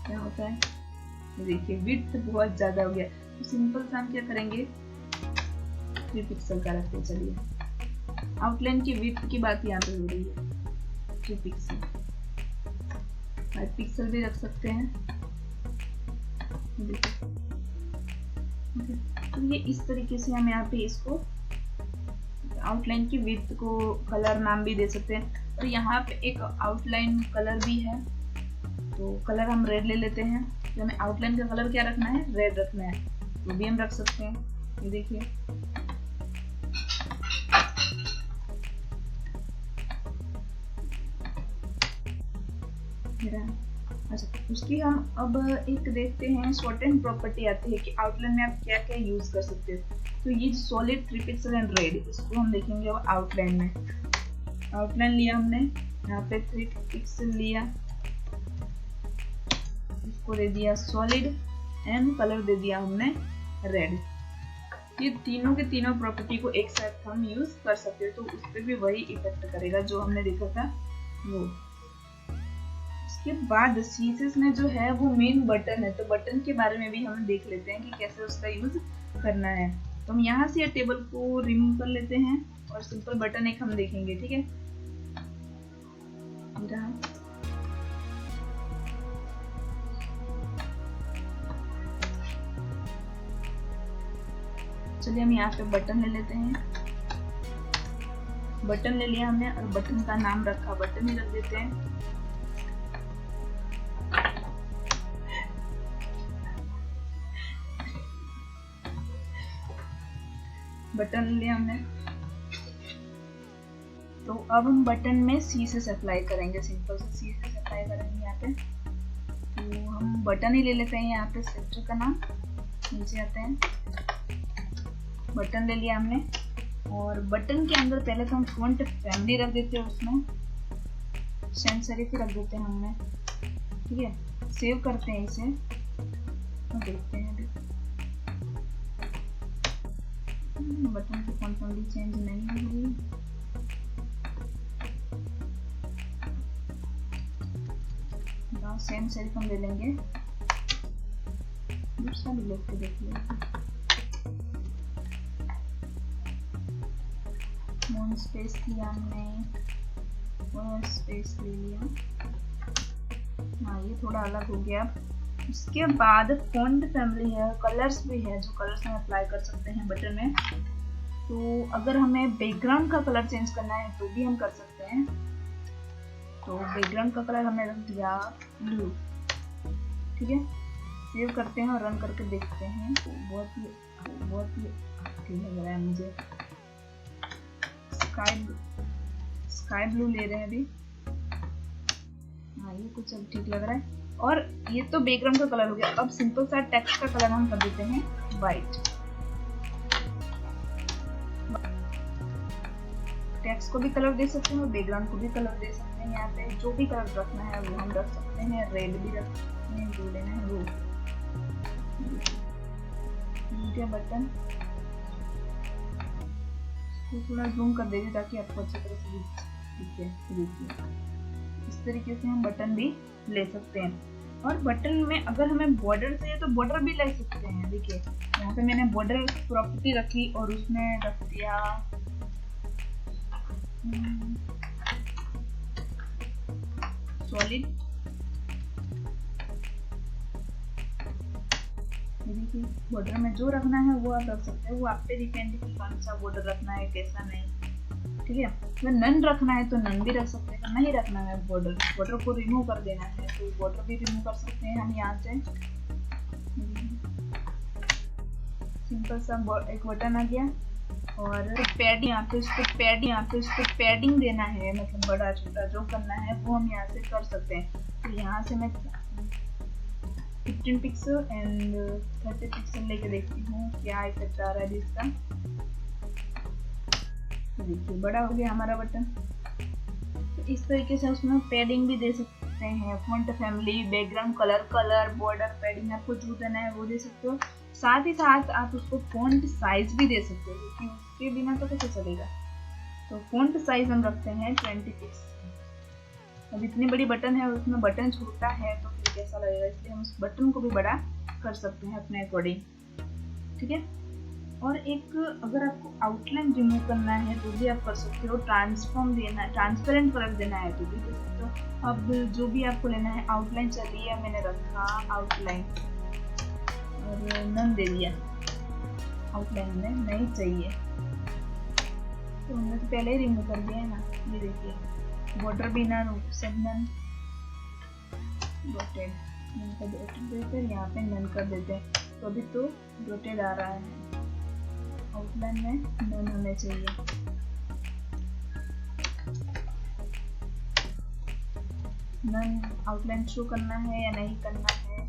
क्या होता है। देखिए विड्थ बहुत ज्यादा हो गया, तो सिंपल सा हम क्या करेंगे, 3 पिक्सल का रखते हैं। चलिए आउटलाइन की विड्थ की बात यहाँ पे हो रही है, 3 पिक्सल, 5 पिक्सल भी रख सकते हैं। देखिए तो ये इस तरीके से हम यहाँ पे इसको आउटलाइन की विड्थ को कलर नाम भी दे सकते हैं। और यहाँ पे एक आउटलाइन कलर भी है, तो कलर हम रेड ले लेते हैं। तो हमें आउटलाइन का कलर क्या रखना है, रेड रखना है, तो भी हम रख सकते हैं। ये देखिए अच्छा, उसकी हम अब एक देखते हैं शॉर्टेन प्रॉपर्टी आती है कि आउटलाइन में आप क्या क्या यूज कर सकते हो। तो ये सॉलिड 3 पिक्सल एंड रेड, इसको हम देखेंगे वो आउटलाइन में। आउटलाइन लिया हमने, यहाँ पे 3 पिक्सल लिया, इसको दे दिया सॉलिड एंड कलर दे दिया हमने रेड। ये तीनों के तीनों प्रॉपर्टी को एक साथ हम यूज कर सकते हैं, तो उस पर भी वही इफेक्ट करेगा जो हमने देखा था वो। के बाद CSS में जो है वो मेन बटन है, तो बटन के बारे में भी हम देख लेते हैं कि कैसे उसका यूज करना है। तो हम यहाँ से टेबल को रिमूव कर लेते हैं और सिंपल बटन एक हम देखेंगे, ठीक है। चलिए हम यहाँ पे बटन ले लेते हैं, बटन ले लिया हमने और बटन का नाम रखा, बटन ही रख देते हैं। बटन लिया हमने, तो अब हम बटन में CSS अप्लाई करेंगे, सिंपल से CSS अप्लाई करेंगे यहाँ पे। तो हम बटन ही ले लेते हैं, यहाँ पे सेक्टर का नाम, नीचे आते हैं, बटन ले लिया हमने। और बटन के अंदर पहले तो हम फॉन्ट फैमिली रख देते हैं, उसमें सैंस सेरिफ रख देते हैं हमने, ठीक है। सेव करते हैं इसे, तो देखते हैं अभी बटन की फॉन्ट फैमिली चेंज नहीं हो रही। सेम सेरिफ हम ले लेंगे, दूसरा भी लेके देख लेंगे। मोन स्पेस लिया हमने और स्पेस ले लिया, हाँ ये थोड़ा अलग हो गया। उसके बाद फॉन्ट फैमिली है, कलर्स भी है, जो कलर्स हम अप्लाई कर सकते हैं बटन में। तो अगर हमें बैकग्राउंड का कलर चेंज करना है तो भी हम कर सकते हैं। तो बैकग्राउंड का कलर हमने रख दिया ब्लू, ठीक है। सेव करते हैं और रन करके देखते हैं, तो बहुत ही ठीक लग रहा है मुझे। स्काई ब्लू ले रहे हैं अभी, हाँ ये कुछ अब ठीक लग रहा है। और ये तो बैकग्राउंड का कलर हो गया। अब सिंपल सा टेक्स्ट का कलर हम कर देते हैं वाइट। टेक्स्ट को भी कलर दे सकते हैं और बैकग्राउंड को भी कलर दे सकते हैं। यहाँ पे जो भी कलर रखना है वो हम रख सकते हैं, रेड भी रख सकते हैं, जो लेना है वो। बटन तो थोड़ा जूम कर देंगे ताकि आपको अच्छी तरह से दिखे। देखिए इस तरीके से हम बटन भी ले सकते हैं। और बटन में अगर हमें बॉर्डर चाहिए तो बॉर्डर भी ले सकते हैं। देखिए यहाँ पे मैंने बॉर्डर प्रॉपर्टी रखी और उसमें रख दिया सॉलिड। देखिए बॉर्डर में जो रखना है वो आप रख सकते हैं, वो आप पे डिपेंड है कि कौन सा बॉर्डर रखना है, कैसा नहीं। ठीक है, तो नन रखना है तो नन भी रख सकते हैं, नहीं रखना है बॉर्डर को रिमूव कर देना है तो बॉर्डर भी रिमूव कर सकते हैं हम यहाँ से। सिंपल सा एक बटन आ गया। और पैडिंग यहाँ पे इसको पैडिंग देना है, मतलब बड़ा छोटा जो करना है वो हम यहाँ से कर सकते हैं। तो यहाँ से मैं 15 पिक्सल एंड 30 पिक्सल लेके देखती हूँ क्या इफेक्ट आ रहा है इसका। देखिए बड़ा हो गया हमारा बटन। तो इस तरीके से उसमें पैडिंग भी दे सकते हैं, font family, background colour, border, padding आपको जो देना है वो दे सकते हो। साथ ही साथ आप उसको फॉन्ट साइज भी दे सकते हो, क्योंकि उसके बिना तो कैसे चलेगा। तो फॉन्ट साइज हम रखते हैं 20 पिक्सल। अब इतनी बड़ी बटन है और उसमें बटन छोटा है तो फिर कैसा लगेगा, इसलिए हम उस बटन को भी बड़ा कर सकते हैं अपने अकॉर्डिंग। ठीक है, और एक अगर आपको आउटलाइन रिमूव करना है तो भी आप कर सकते हो, ट्रांसपेरेंट कलर देना है तो भी दे सकते हो। अब जो भी आपको लेना है, आउटलाइन चलिए मैंने रखा आउटलाइन और नन दे दिया, आउटलाइन में नहीं चाहिए तो हमने तो पहले ही रिमूव कर दिया है ना। ये देखिए बॉर्डर भी नन, सब नन, डॉटेड कर देते हैं, यहाँ पे नन कर देते हैं तो अभी तो डॉटेड आ रहा है। आउटलाइन में नन होने चाहिए। नन आउटलाइन शो करना है या नहीं करना है,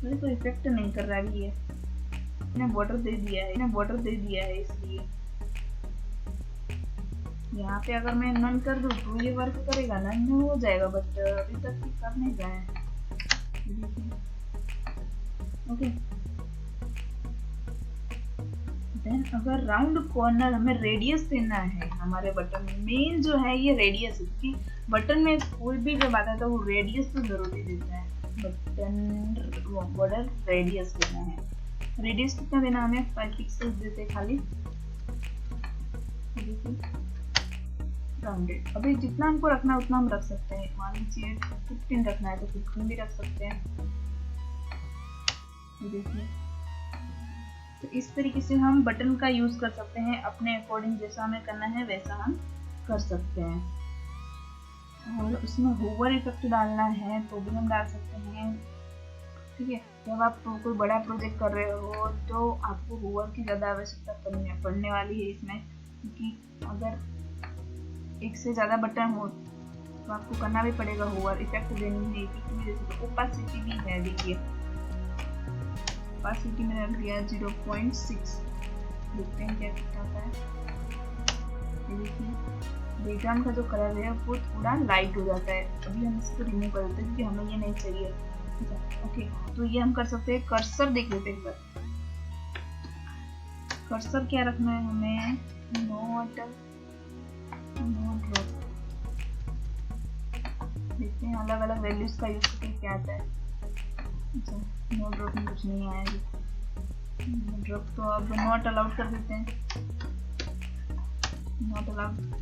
मुझे कोई इफेक्ट नहीं कर रहा है। ये मैंने बॉर्डर दे दिया है इसलिए यहाँ पे अगर मैं नन कर दूँ तो ये वर्क करेगा, नन में हो जाएगा, बट अभी तक कर नहीं रहा है। ओके, देन अगर राउंड कॉर्नर हमें रेडियस देना है हमारे बटन में, मेन जो है ये रेडियस, क्योंकि बटन में कोई भी जब आता है तो वो रेडियस तो जरूरी देता है। बटन बॉर्डर रेडियस देना है, रेडियस कितना देना हमें 5 पिक्सल देते खाली। राउंडेड, अभी जितना हमको रखना है उतना हम रख सकते हैं। मान लीजिए 15 रखना है तो 15 भी रख सकते हैं। देखिए तो इस तरीके से हम बटन का यूज कर सकते हैं, अपने अकॉर्डिंग जैसा हमें करना है वैसा हम कर सकते हैं। और उसमें होवर इफेक्ट डालना है तो भी हम डाल सकते हैं। ठीक है, जब आप कोई बड़ा प्रोजेक्ट कर रहे हो तो आपको होवर की ज़्यादा आवश्यकता पड़ने वाली है इसमें, क्योंकि अगर एक से ज़्यादा बटन हो तो आपको करना भी पड़ेगा होवर इफेक्ट देनी है। इफेक्ट भी दे सकते, ओपासिटी भी है। देखिए ओपासिटी में रख दिया 0.6, देखते हैं क्या आता है। देखिए बैकग्राउंड का जो कलर है वो थोड़ा लाइट हो जाता है, अभी हम इसको रिमूव कर देते हैं क्योंकि हमें ये नहीं चाहिए। ओके, तो ये हम कर सकते हैं। कर्सर देख लेते हैं, कर्सर क्या रखना है हमें, नोट ड्रॉप। देखते हैं अलग अलग वैल्यूज का यूज करके क्या आता है। अच्छा, नो ड्रॉप में कुछ नहीं आएगा, नो ड्रॉप तो अब नॉट अलाउड कर देते हैं, नॉट अलाउड।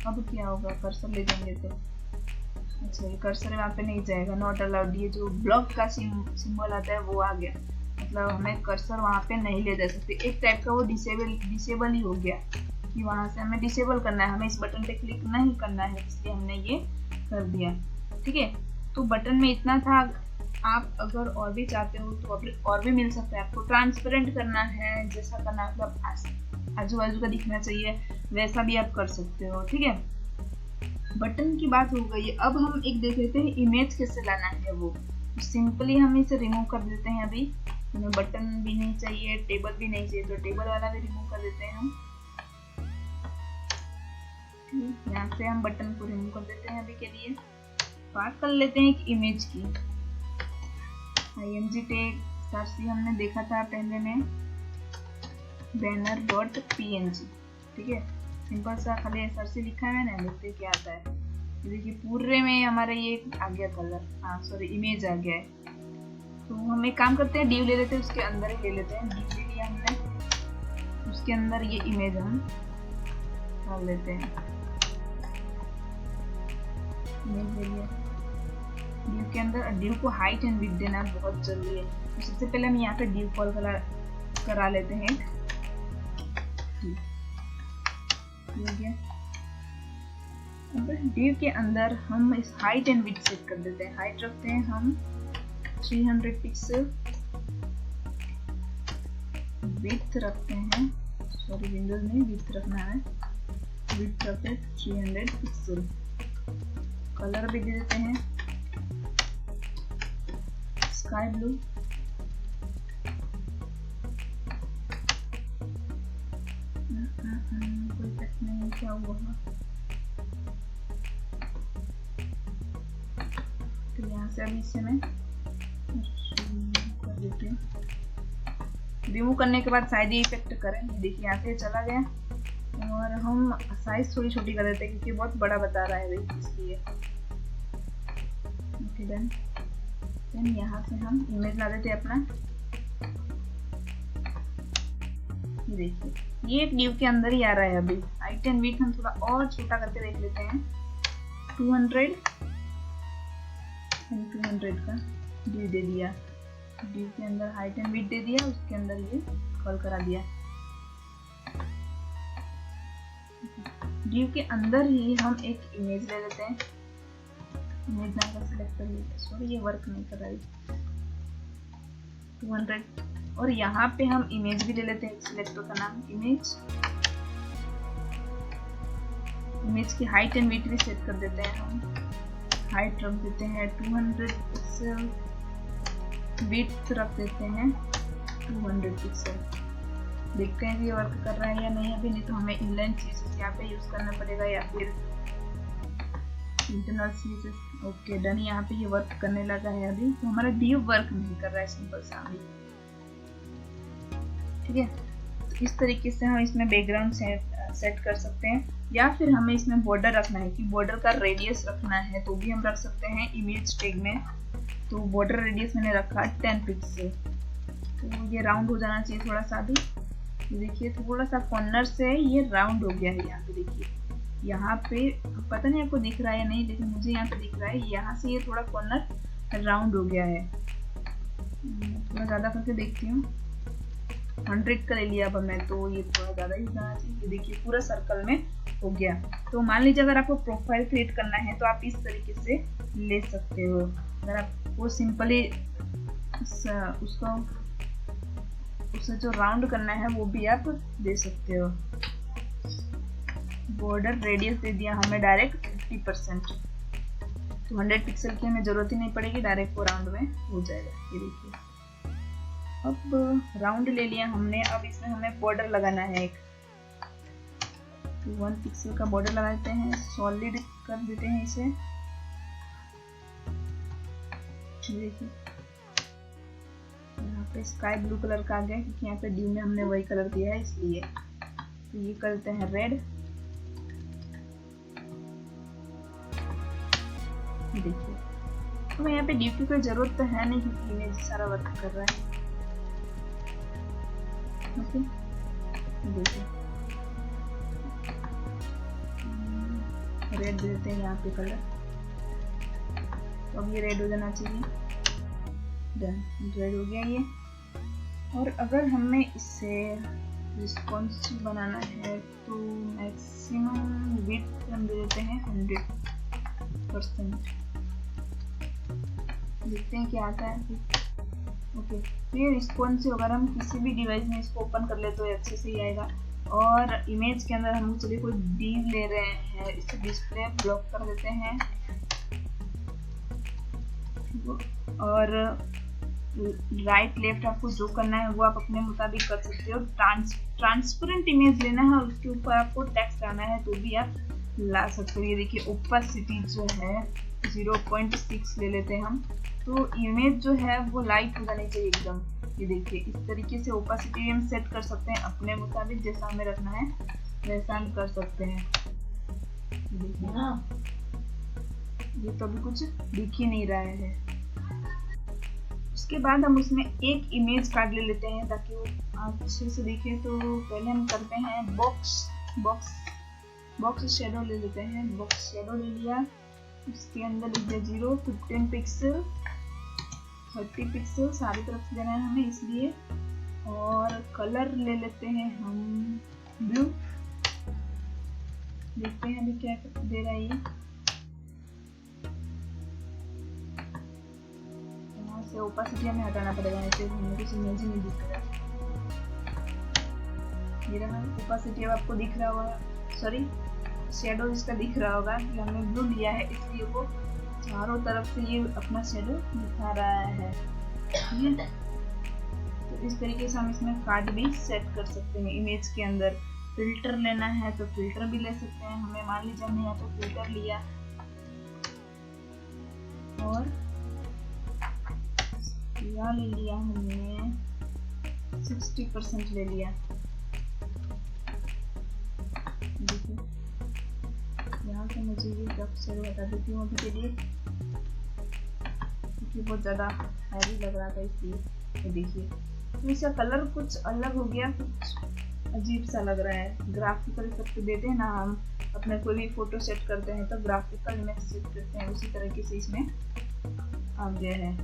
अब क्या होगा, कर्सर ले जाएंगे तो अच्छा ये कर्सर वहाँ पे नहीं जाएगा, नॉट अलाउड। ये जो ब्लॉक का सिंबल आता है वो आ गया, मतलब हमें कर्सर वहाँ पे नहीं ले जा सकते। एक टाइप का वो डिसेबल ही हो गया कि वहाँ से हमें डिसेबल करना है, हमें इस बटन पे क्लिक नहीं करना है, इसलिए हमने ये कर दिया। ठीक है, तो बटन में इतना था। आप अगर और भी चाहते हो तो और भी मिल सकता है। आपको ट्रांसपेरेंट करना है, जैसा करना है मतलब आजू बाजू का दिखना चाहिए वैसा भी आप कर सकते हो। ठीक है, बटन की बात हो गई। अब हम एक देख लेते हैं इमेज कैसे लाना है। वो सिंपली हम इसे रिमूव कर देते हैं। अभी हमें बटन भी नहीं चाहिए, टेबल भी नहीं चाहिए, तो टेबल वाला भी रिमूव कर देते हैं हम। यहाँ से हम बटन को रिमूव कर देते हैं अभी के लिए। बात कर लेते हैं एक इमेज की। img टैग सरसी हमने देखा था पहले में banner.png, ठीक है। सिंपल सा खाली सरसी लिखा है मैंने, देखते क्या आता है। देखिए पूरे में हमारा ये आ गया कलर, हाँ सॉरी इमेज आ गया है। तो हम एक काम करते हैं, div ले लेते हैं, उसके अंदर ही ले लेते हैं। div ले लिया हमने, उसके अंदर ये इमेज हम डाल लेते हैं। इमेज ले लिया, div के अंदर div को हाइट एंड विड्थ देना बहुत जरूरी है। तो सबसे पहले हम यहाँ पे div कॉल करा लेते हैं। अब div के अंदर हम इस हाइट एंड विड्थ सेट कर देते हैं। हाइट रखते हैं हम 300 पिक्सल, विड्थ रखते हैं, सॉरी विंडोज में विड्थ रखना है, विड्थ रखते हैं 300 पिक्सल। कलर भी दे देते हैं स्काई ब्लू। कोई इफेक्ट नहीं, क्या हुआ? तो यहाँ से अभी इसे मैं कर देती हूँ। रिमूव करने के बाद शायद ये इफेक्ट करें। देखिए यहाँ से चला गया, और हम साइज थोड़ी छोटी कर देते हैं क्योंकि बहुत बड़ा बता रहा है भाई, इसलिए। Okay done. देन यहाँ से हम इमेज ला देते हैं अपना। देखिए ये एक div के अंदर ही आ रहा है। अभी हाइट एंड विड्थ हम थोड़ा और छोटा करके देख लेते हैं। 200 का div दे दिया, div के अंदर हाइट एंड विड्थ दे दिया, उसके अंदर ये कॉल करा दिया। div के अंदर ही हम एक इमेज ले लेते हैं। इमेज नाम का सिलेक्ट कर लेते हैं, सॉरी ये वर्क नहीं कर रहा है। 200 और यहाँ पे हम इमेज भी ले लेते हैं, सिलेक्टर का नाम इमेज। इमेज की हाइट एंड विड्थ भी सेट कर देते हैं हम। हाइट रख देते हैं 200 पिक्सल, विड्थ रख देते हैं 200 पिक्सल। देखते हैं कि ये वर्क कर रहा है या नहीं। अभी नहीं तो हमें इनलाइन CSS यहाँ पे यूज करना पड़ेगा या फिर इंटरनल CSS। ओके डन, यहाँ पे ये वर्क करने लगा है। अभी तो हमारा div वर्क नहीं कर रहा है, सिंपल सा अभी, ठीक है। तो इस तरीके से हम इसमें बैकग्राउंड सेट कर सकते हैं, या फिर हमें इसमें बॉर्डर रखना है कि बॉर्डर का रेडियस रखना है तो भी हम रख सकते हैं इमेज टैग में। तो बॉर्डर रेडियस मैंने रखा 10 पिक्सल। तो ये राउंड हो जाना चाहिए थोड़ा सा। भी देखिए थोड़ा सा कॉर्नर से ये राउंड हो गया है। यहाँ पे देखिए, यहाँ पे पता नहीं आपको दिख रहा है या नहीं, लेकिन मुझे यहाँ पे दिख रहा है। यहाँ से ये थोड़ा कॉर्नर राउंड हो गया है। थोड़ा ज़्यादा करके देखती हूँ, 100 का ले लिया अब मैं, तो ये थोड़ा ज़्यादा ही जाना चाहिए। देखिए पूरा सर्कल में हो गया। तो मान लीजिए अगर आपको प्रोफाइल क्रिएट करना है तो आप इस तरीके से ले सकते हो। अगर आपको सिंपली उससे जो राउंड करना है वो भी आप दे सकते हो। बॉर्डर रेडियस दे दिया हमें डायरेक्ट 50%, तो 100 पिक्सल की हमें जरूरत ही नहीं पड़ेगी, डायरेक्ट वो राउंड में हो जाएगा। ये देखिए अब राउंड ले लिया हमने। अब इसमें हमें बॉर्डर लगाना है एक, तो 1 पिक्सल का बॉर्डर लगाते हैं, सॉलिड कर देते हैं इसे। देखिए यहाँ पे स्काई ब्लू कलर का आ गया क्योंकि यहाँ पे div में हमने वही कलर दिया है इसलिए। तो ये करते हैं रेड। देखिए तो यहाँ पे div की कोई जरूरत तो है नहीं क्योंकि इमेज सारा वर्क कर रहा है। ओके देखिए रेड देते हैं यहाँ पे कलर, तो अब ये रेड हो जाना चाहिए। डन, रेड हो गया ये। और अगर हमें इसे रिस्पॉन्सिव बनाना है तो मैक्सिमम विड्थ हम दे देते हैं 100%। देखते हैं क्या आता है। ओके तो ये रिस्पॉन्सिव अगर हम किसी भी डिवाइस में इसको ओपन कर ले तो अच्छे से ही आएगा। और इमेज के अंदर हम चलिए कोई div ले रहे हैं, इसे डिस्प्ले ब्लॉक कर देते हैं। और राइट लेफ्ट आपको जो करना है वो आप अपने मुताबिक कर सकते हो। ट्रांसपेरेंट इमेज लेना है और उसके ऊपर आपको टेक्स्ट आना है तो भी आप ला सकते हो। ये देखिए ओपेसिटी जो है 0.6 ले लेते हैं हम, तो इमेज जो है वो लाइट हो जानी चाहिए एकदम। ये देखिए इस तरीके से ओपेसिटी हम सेट कर सकते हैं अपने मुताबिक, जैसा हमें रखना है वैसा हम कर सकते हैं। देखिए ना, ये तो अभी कुछ दिख ही नहीं रहा है। उसके बाद हम उसमें एक इमेज कार्ड ले लेते हैं ताकि वो अच्छे से दिखे। तो पहले हम करते हैं बॉक्स शेडो ले लेते हैं। बॉक्स शेडो ले लिया, उसके अंदर लिख दिया 0, 15 पिक्सल, 30 पिक्सल सारी तरफ से देना है हमें इसलिए। और कलर ले लेते हैं हम ब्लू। देखते हैं अभी क्या दे रहा है ये। यहाँ से ओपेसिटी हमें हटाना पड़ेगा, ऐसे हमें कुछ इमेज ही नहीं दिख रहा। ये रहा ओपेसिटी, अब आपको दिख रहा होगा, सॉरी शेडो इसका दिख रहा होगा कि हमने ब्लू लिया है इसलिए वो चारों तरफ से ये अपना शेडो दिखा रहा है। तो इस तरीके से हम इसमें कार्ड भी सेट कर सकते हैं। इमेज के अंदर फिल्टर लेना है तो फिल्टर भी ले सकते हैं। हमें मान लीजिए हमने यहाँ पे फिल्टर लिया और यहाँ ले लिया हमने 60% ले लिया। देखिए यहाँ से मुझे ये रफ शेडो हटा देती हूँ अभी के लिए, क्योंकि बहुत ज़्यादा हैवी लग रहा था इसलिए। ये देखिए तो इसका कलर कुछ अलग हो गया, कुछ अजीब सा लग रहा है। ग्राफिकल इफेक्ट देते हैं ना हम अपने कोई भी फोटो सेट करते हैं तो ग्राफिकल इमेज सेट करते हैं, उसी तरीके से इसमें आ गया है।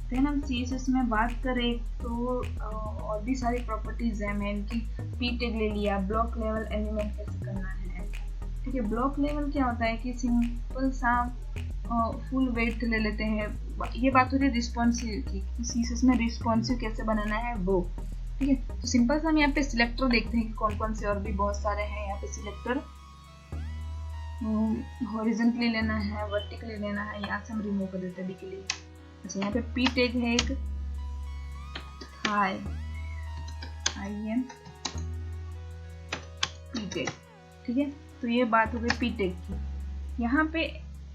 देन हम CSS में बात करें तो और भी सारी प्रॉपर्टीज है। मैं इनकी पी टैग ले लिया, ब्लॉक लेवल एलिमेंट कैसे करना है। ठीक है, ब्लॉक लेवल क्या होता है कि सिंपल सा फुल वेट ले लेते हैं। ये बात हो रही है रिस्पॉन्सिव की, CSS में रिस्पॉन्सिव कैसे बनाना है वो। ठीक है, तो सिंपल सा हम यहाँ पे सिलेक्टर देखते हैं कि कौन कौन से और भी बहुत सारे हैं यहाँ पे सिलेक्टर। हॉरिजॉन्टली लेना है, वर्टिकली लेना है, यहाँ से हम रिमूव कर देते हैं अभी के लिए। अच्छा यहाँ पे पी टैग है एक IM पी टैग। ठीक है, तो ये बात हो गई पी टैग की। यहाँ पे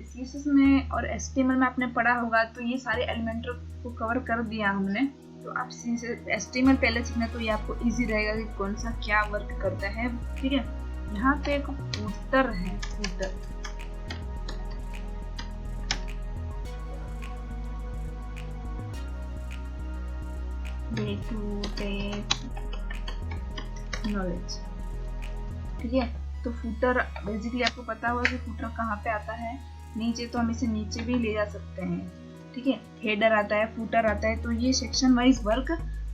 CSS में और HTML में आपने पढ़ा होगा तो ये सारे एलिमेंट को कवर कर दिया हमने। तो आप HTML पहले सीखना तो ये आपको इजी रहेगा कि कौन सा क्या वर्क करता है। ठीक है, यहाँ पे एक फूटर है, फूटर नॉलेज। ठीक है, तो फूटर बेसिकली आपको पता होगा कि फूटर कहाँ पे आता है। नीचे, तो हम इसे नीचे भी ले जा सकते हैं। ठीक है, हेडर आता है, फूटर आता है, तो ये सेक्शन वाइज वर्क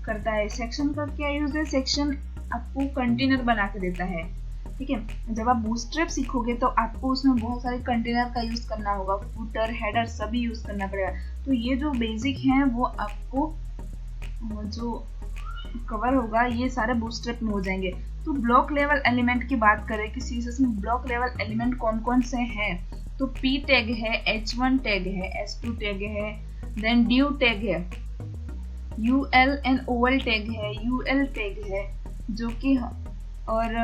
करता है। सेक्शन का क्या यूज है, सेक्शन आपको कंटेनर बना के देता है। ठीक है, जब आप बूटस्ट्रैप सीखोगे तो आपको उसमें बहुत सारे कंटेनर का यूज करना होगा, फूटर हेडर सभी यूज करना पड़ेगा। तो ये जो बेसिक है वो आपको जो कवर होगा ये सारे बूटस्ट्रैप में हो जाएंगे। तो ब्लॉक लेवल एलिमेंट की बात करें कि CSS में ब्लॉक लेवल एलिमेंट कौन कौन से हैं, तो P टैग है, H1 टैग है, H2 टैग है, देन div टैग है, UL एंड OL टैग है, UL टैग है जो कि, और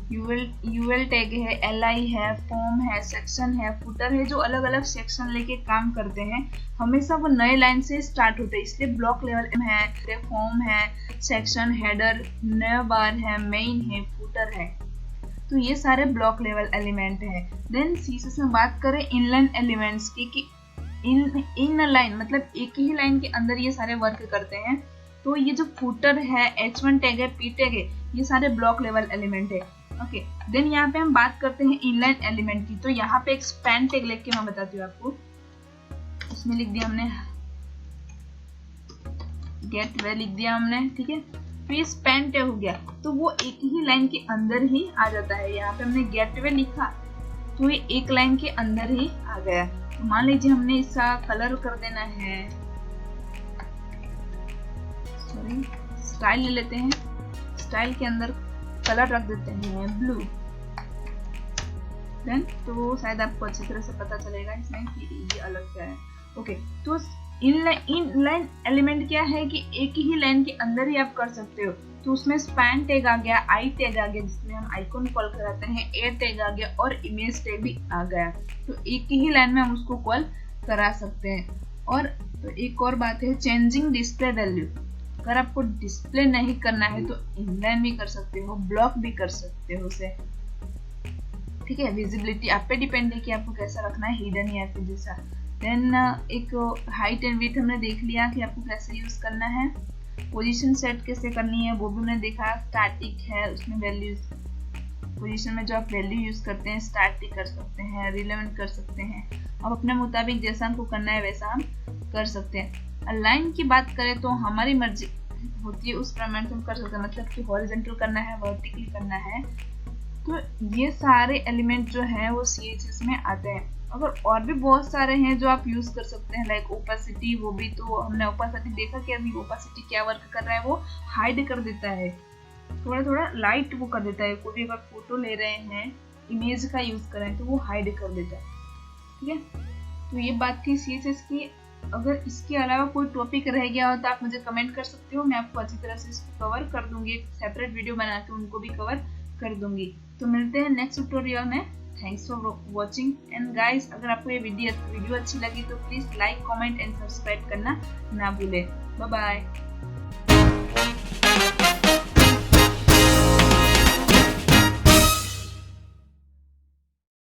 UL टैग है, LI है, फॉर्म है, सेक्शन है, फुटर है, जो अलग अलग सेक्शन लेके काम करते हैं। हमेशा वो नए लाइन से स्टार्ट होते हैं, इसलिए ब्लॉक लेवल है, फॉर्म है, सेक्शन, हेडर, नया बार है, मेन है, फुटर है। तो ये सारे ब्लॉक लेवल एलिमेंट है। देन CSS में बात करें इनलाइन एलिमेंट्स की कि इन लाइन मतलब एक ही लाइन के अंदर ये सारे वर्क करते हैं। तो ये जो फुटर है, H1 टैग है, P टैग है, ये सारे ब्लॉक लेवल एलिमेंट है। ओके, देन यहाँ पे हम बात करते हैं इनलाइन एलिमेंट की। तो यहाँ पे एक स्पैन टैग लेके मैं बताती हूँ आपको। इसमें लिख दिया हमने गेट वे, लिख दिया हमने। ठीक है, तो ये स्पैन टैग हो गया, तो वो एक ही लाइन के अंदर ही आ जाता है। यहाँ पे हमने गेटवे लिखा तो ये एक लाइन के अंदर ही आ गया। तो मान लीजिए हमने इसका कलर कर देना है, सॉरी स्टाइल ले लेते हैं, स्टाइल के अंदर कलर रख देते हैं ब्लू। देन तो शायद आपको अच्छी तरह से पता चलेगा इसमें कि ये अलग क्या है। ओके, तो इनलाइन एलिमेंट क्या है कि एक ही लाइन के अंदर ही आप कर सकते हो। तो उसमें स्पैन टैग आ गया, आई टैग आ गया जिसमें हम आइकन कॉल कराते हैं, एयर टैग आ गया और इमेज टैग भी आ गया। तो एक ही लाइन में हम उसको कॉल करा सकते हैं। और तो एक और बात है चेंजिंग डिस्प्ले वैल्यू। अगर आपको डिस्प्ले नहीं करना है तो इनलाइन भी कर सकते हो, ब्लॉक भी कर सकते हो उसे। ठीक है, विजिबिलिटी आप पे डिपेंड है कि आपको कैसा रखना है, हिडन या फिर जैसा। देन एक हाइट एंड विड्थ हमने देख लिया कि आपको कैसे यूज करना है। पोजीशन सेट कैसे करनी है वो भी हमने देखा। स्टैटिक है, उसमें वैल्यूज पोजीशन में जो आप वैल्यू यूज करते हैं स्टैटिक कर सकते हैं, रिलेवेंट कर सकते हैं। अब अपने मुताबिक जैसा हमको करना है वैसा हम कर सकते हैं। अलाइन की बात करें तो हमारी मर्जी होती है, उस प्रमाण से हम कर सकते हैं। मतलब कि हॉरिजॉन्टल करना है, वर्टिकल करना है। तो ये सारे एलिमेंट जो है वो CSS में आते हैं। अगर और भी बहुत सारे हैं जो आप यूज कर सकते हैं, लाइक ओपेसिटी, वो भी तो हमने ओपेसिटी देखा कि अभी ओपेसिटी क्या वर्क कर रहा है, वो हाइड कर देता है, थोड़ा थोड़ा लाइट वो कर देता है। कोई भी अगर फोटो ले रहे हैं, इमेज का यूज कर रहे हैं तो वो हाइड कर देता है। ठीक है, तो ये बात थी CSS की। अगर इसके अलावा कोई टॉपिक रह गया हो तो आप मुझे कमेंट कर सकते हो, मैं आपको अच्छी तरह से इसको कवर कर दूंगी, एक सेपरेट वीडियो बना के उनको भी कवर कर दूंगी। तो मिलते हैं नेक्स्ट ट्यूटोरियल में। Thanks for watching and guys, अगर आपको ये वीडियो अच्छी लगी तो please like, comment and subscribe करना ना भूलें। Bye bye.